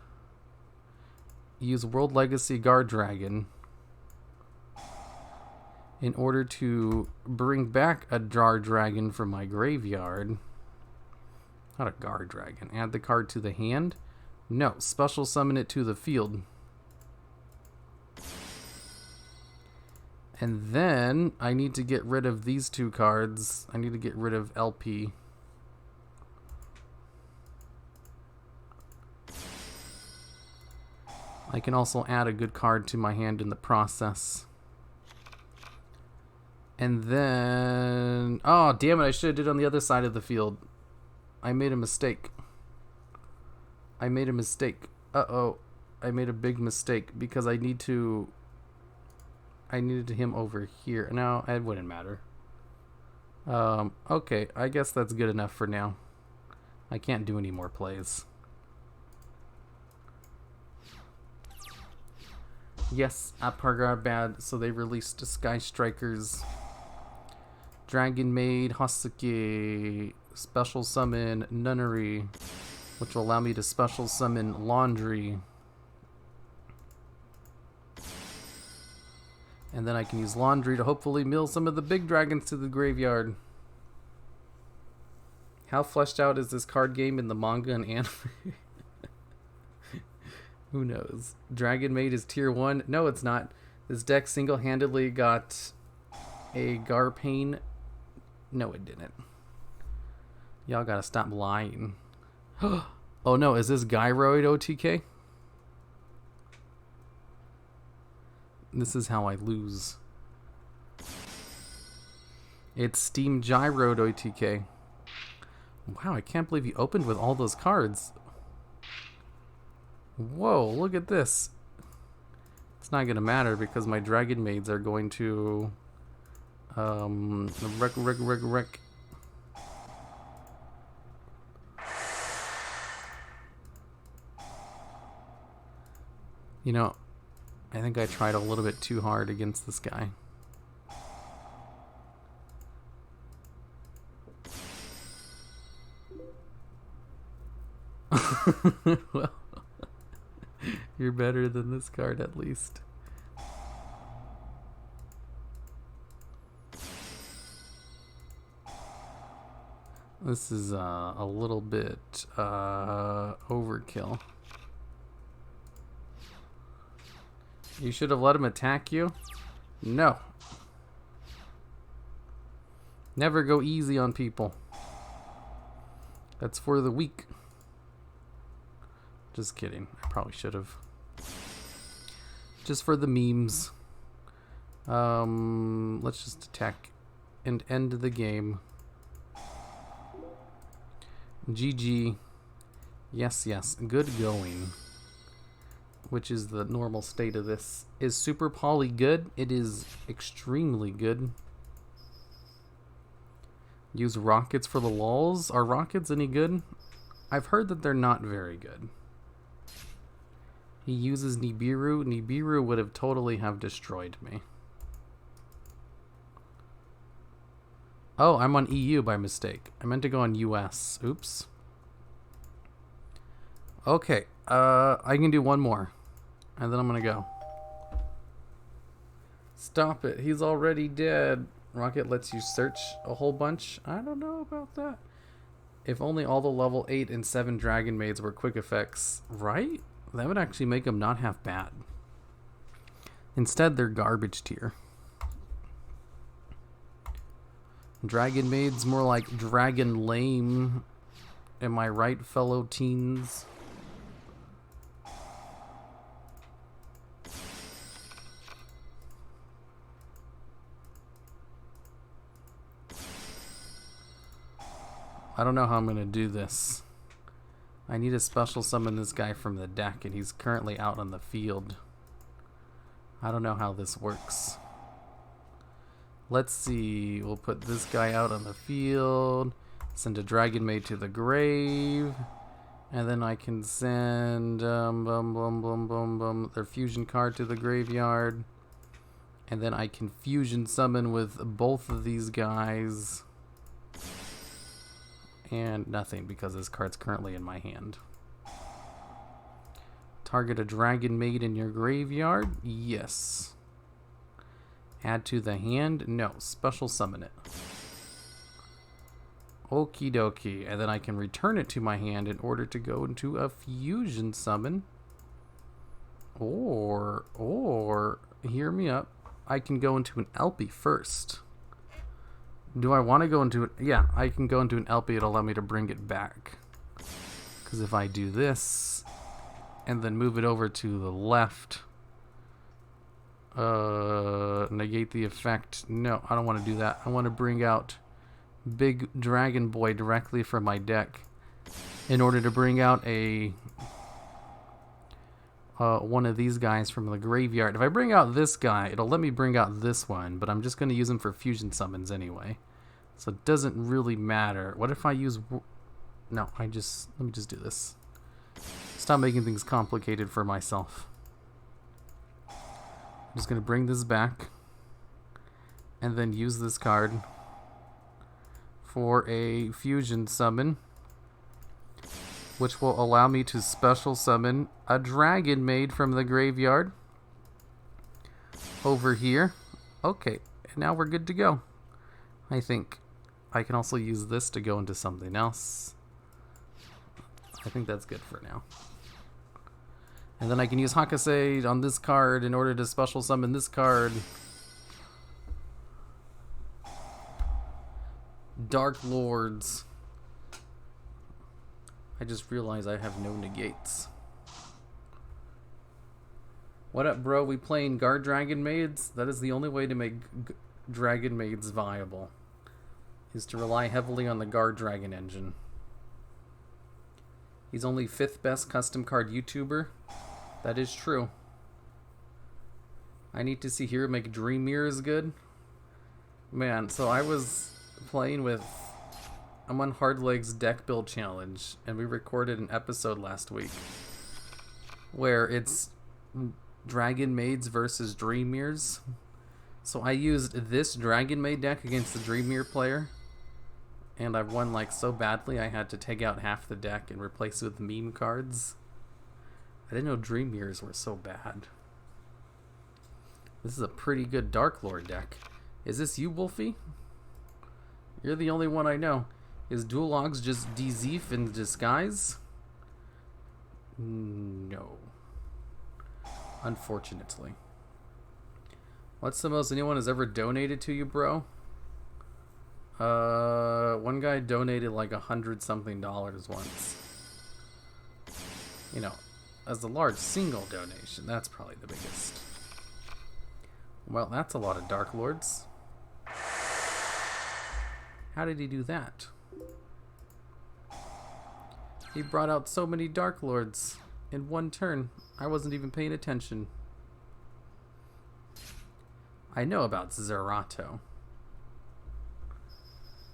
use World Legacy Guard Dragon in order to bring back a Jar Dragon from my graveyard. Not a Guard Dragon. Add the card to the hand? No, special summon it to the field. And then I need to get rid of these 2 cards. I need to get rid of LP. I can also add a good card to my hand in the process. And then... Oh, damn it. I should have did it on the other side of the field. I made a mistake. Uh-oh. I made a big mistake because I needed him over here. No, it wouldn't matter. Okay, I guess that's good enough for now. I can't do any more plays. Yes, Apgar are bad, so they released Sky Strikers. Dragon Maid, Hasuke, special summon Nunnery, which will allow me to special summon Laundry. And then I can use laundry to hopefully mill some of the big dragons to the graveyard. How fleshed out is this card game in the manga and anime? Who knows? Dragon Maid is tier 1. No, it's not. This deck single-handedly got a Garpain. No, it didn't. Y'all gotta stop lying. Oh no, is this Gyroid OTK? This is how I lose. It's Steam Gyroid OTK. Wow, I can't believe you opened with all those cards. Whoa, look at this. It's not gonna matter because my Dragon Maids are going to wreck. You know, I think I tried a little bit too hard against this guy. Well, you're better than this card at least. This is a little bit overkill. You should have let him attack you? No. Never go easy on people. That's for the weak. Just kidding. I probably should have. Just for the memes. Let's just attack and end the game. GG. Yes, yes. Good going. Which is the normal state of this. Is Super Poly good? It is extremely good. Use rockets for the lulz. Are rockets any good? I've heard that they're not very good. He uses Nibiru. Nibiru would have totally have destroyed me. Oh, I'm on EU by mistake. I meant to go on US. Oops. Okay, I can do one more. And then I'm gonna go. Stop it. He's already dead. Rocket lets you search a whole bunch. I don't know about that. If only all the level 8 and 7 Dragon Maids were quick effects. Right? That would actually make them not half bad. Instead, they're garbage tier. Dragon Maid's more like Dragon Lame. Am I right, fellow teens? I don't know how I'm going to do this. I need to special summon this guy from the deck, and he's currently out on the field. I don't know how this works. Let's see. We'll put this guy out on the field. Send a Dragon Maid to the grave. And then I can send their fusion card to the graveyard. And then I can fusion summon with both of these guys. And nothing because this card's currently in my hand. Target a Dragon Maid in your graveyard? Yes. Add to the hand? No. Special summon it. Okie dokie. And then I can return it to my hand in order to go into a fusion summon. Or, hear me up. I can go into an LP first. Do I want to go into it? Yeah, I can go into an LP. It'll allow me to bring it back. Because if I do this and then move it over to the left, negate the effect. No, I don't want to do that. I want to bring out Big Dragon Boy directly from my deck in order to bring out a one of these guys from the graveyard. If I bring out this guy, it'll let me bring out this one, but I'm just going to use him for fusion summons anyway. So it doesn't really matter. What if I use... No, let me just do this. Stop making things complicated for myself. I'm just going to bring this back and then use this card for a fusion summon, which will allow me to special summon a Dragon Maid from the graveyard over here. Okay, and now we're good to go. I think I can also use this to go into something else. I think that's good for now. And then I can use Hakase on this card in order to special summon this card. Dark Lords. I just realized I have no negates. What up, bro? We playing Guard Dragon Maids? That is the only way to make Dragon Maids viable, is to rely heavily on the Guard Dragon engine. He's only 5th best custom card YouTuber. That is true. I need to see here make Dream Mirrors good. Man, so I was playing with... I'm on Hardleg's deck build challenge, and we recorded an episode last week where it's Dragon Maids versus Dream Mirrors. So I used this Dragon Maid deck against the Dream Mirror player, and I won like so badly I had to take out half the deck and replace it with meme cards. I didn't know Dream Mirrors were so bad. This is a pretty good Dark Lord deck. Is this you, Wolfie? You're the only one I know. Is Dual Logs just DZeef in disguise? No. Unfortunately. What's the most anyone has ever donated to you, bro? One guy donated like $100-something once. You know, as a large single donation, that's probably the biggest. Well, that's a lot of Dark Lords. How did he do that? He brought out so many Dark Lords in one turn. I wasn't even paying attention. I know about Zerato.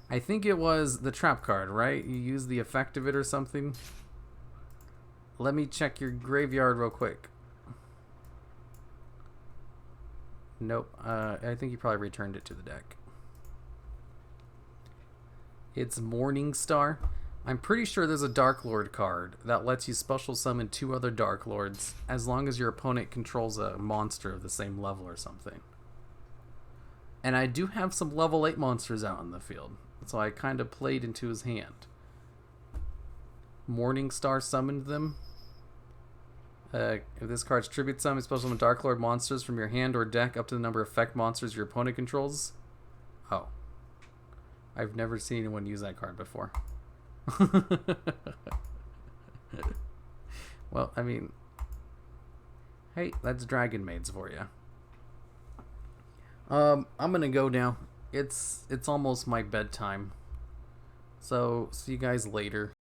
I think it was the trap card, right? You use the effect of it or something. Let me check your graveyard real quick. Nope. I think you probably returned it to the deck. It's Morningstar. I'm pretty sure there's a Dark Lord card that lets you special summon 2 other Dark Lords as long as your opponent controls a monster of the same level or something. And I do have some level 8 monsters out in the field, so I kind of played into his hand. Morningstar summoned them. If this card's tribute summon, special summon Dark Lord monsters from your hand or deck up to the number of effect monsters your opponent controls. Oh. I've never seen anyone use that card before. Well, I mean, hey, that's Dragon Maids for you. I'm gonna go now. It's almost my bedtime. So, see you guys later.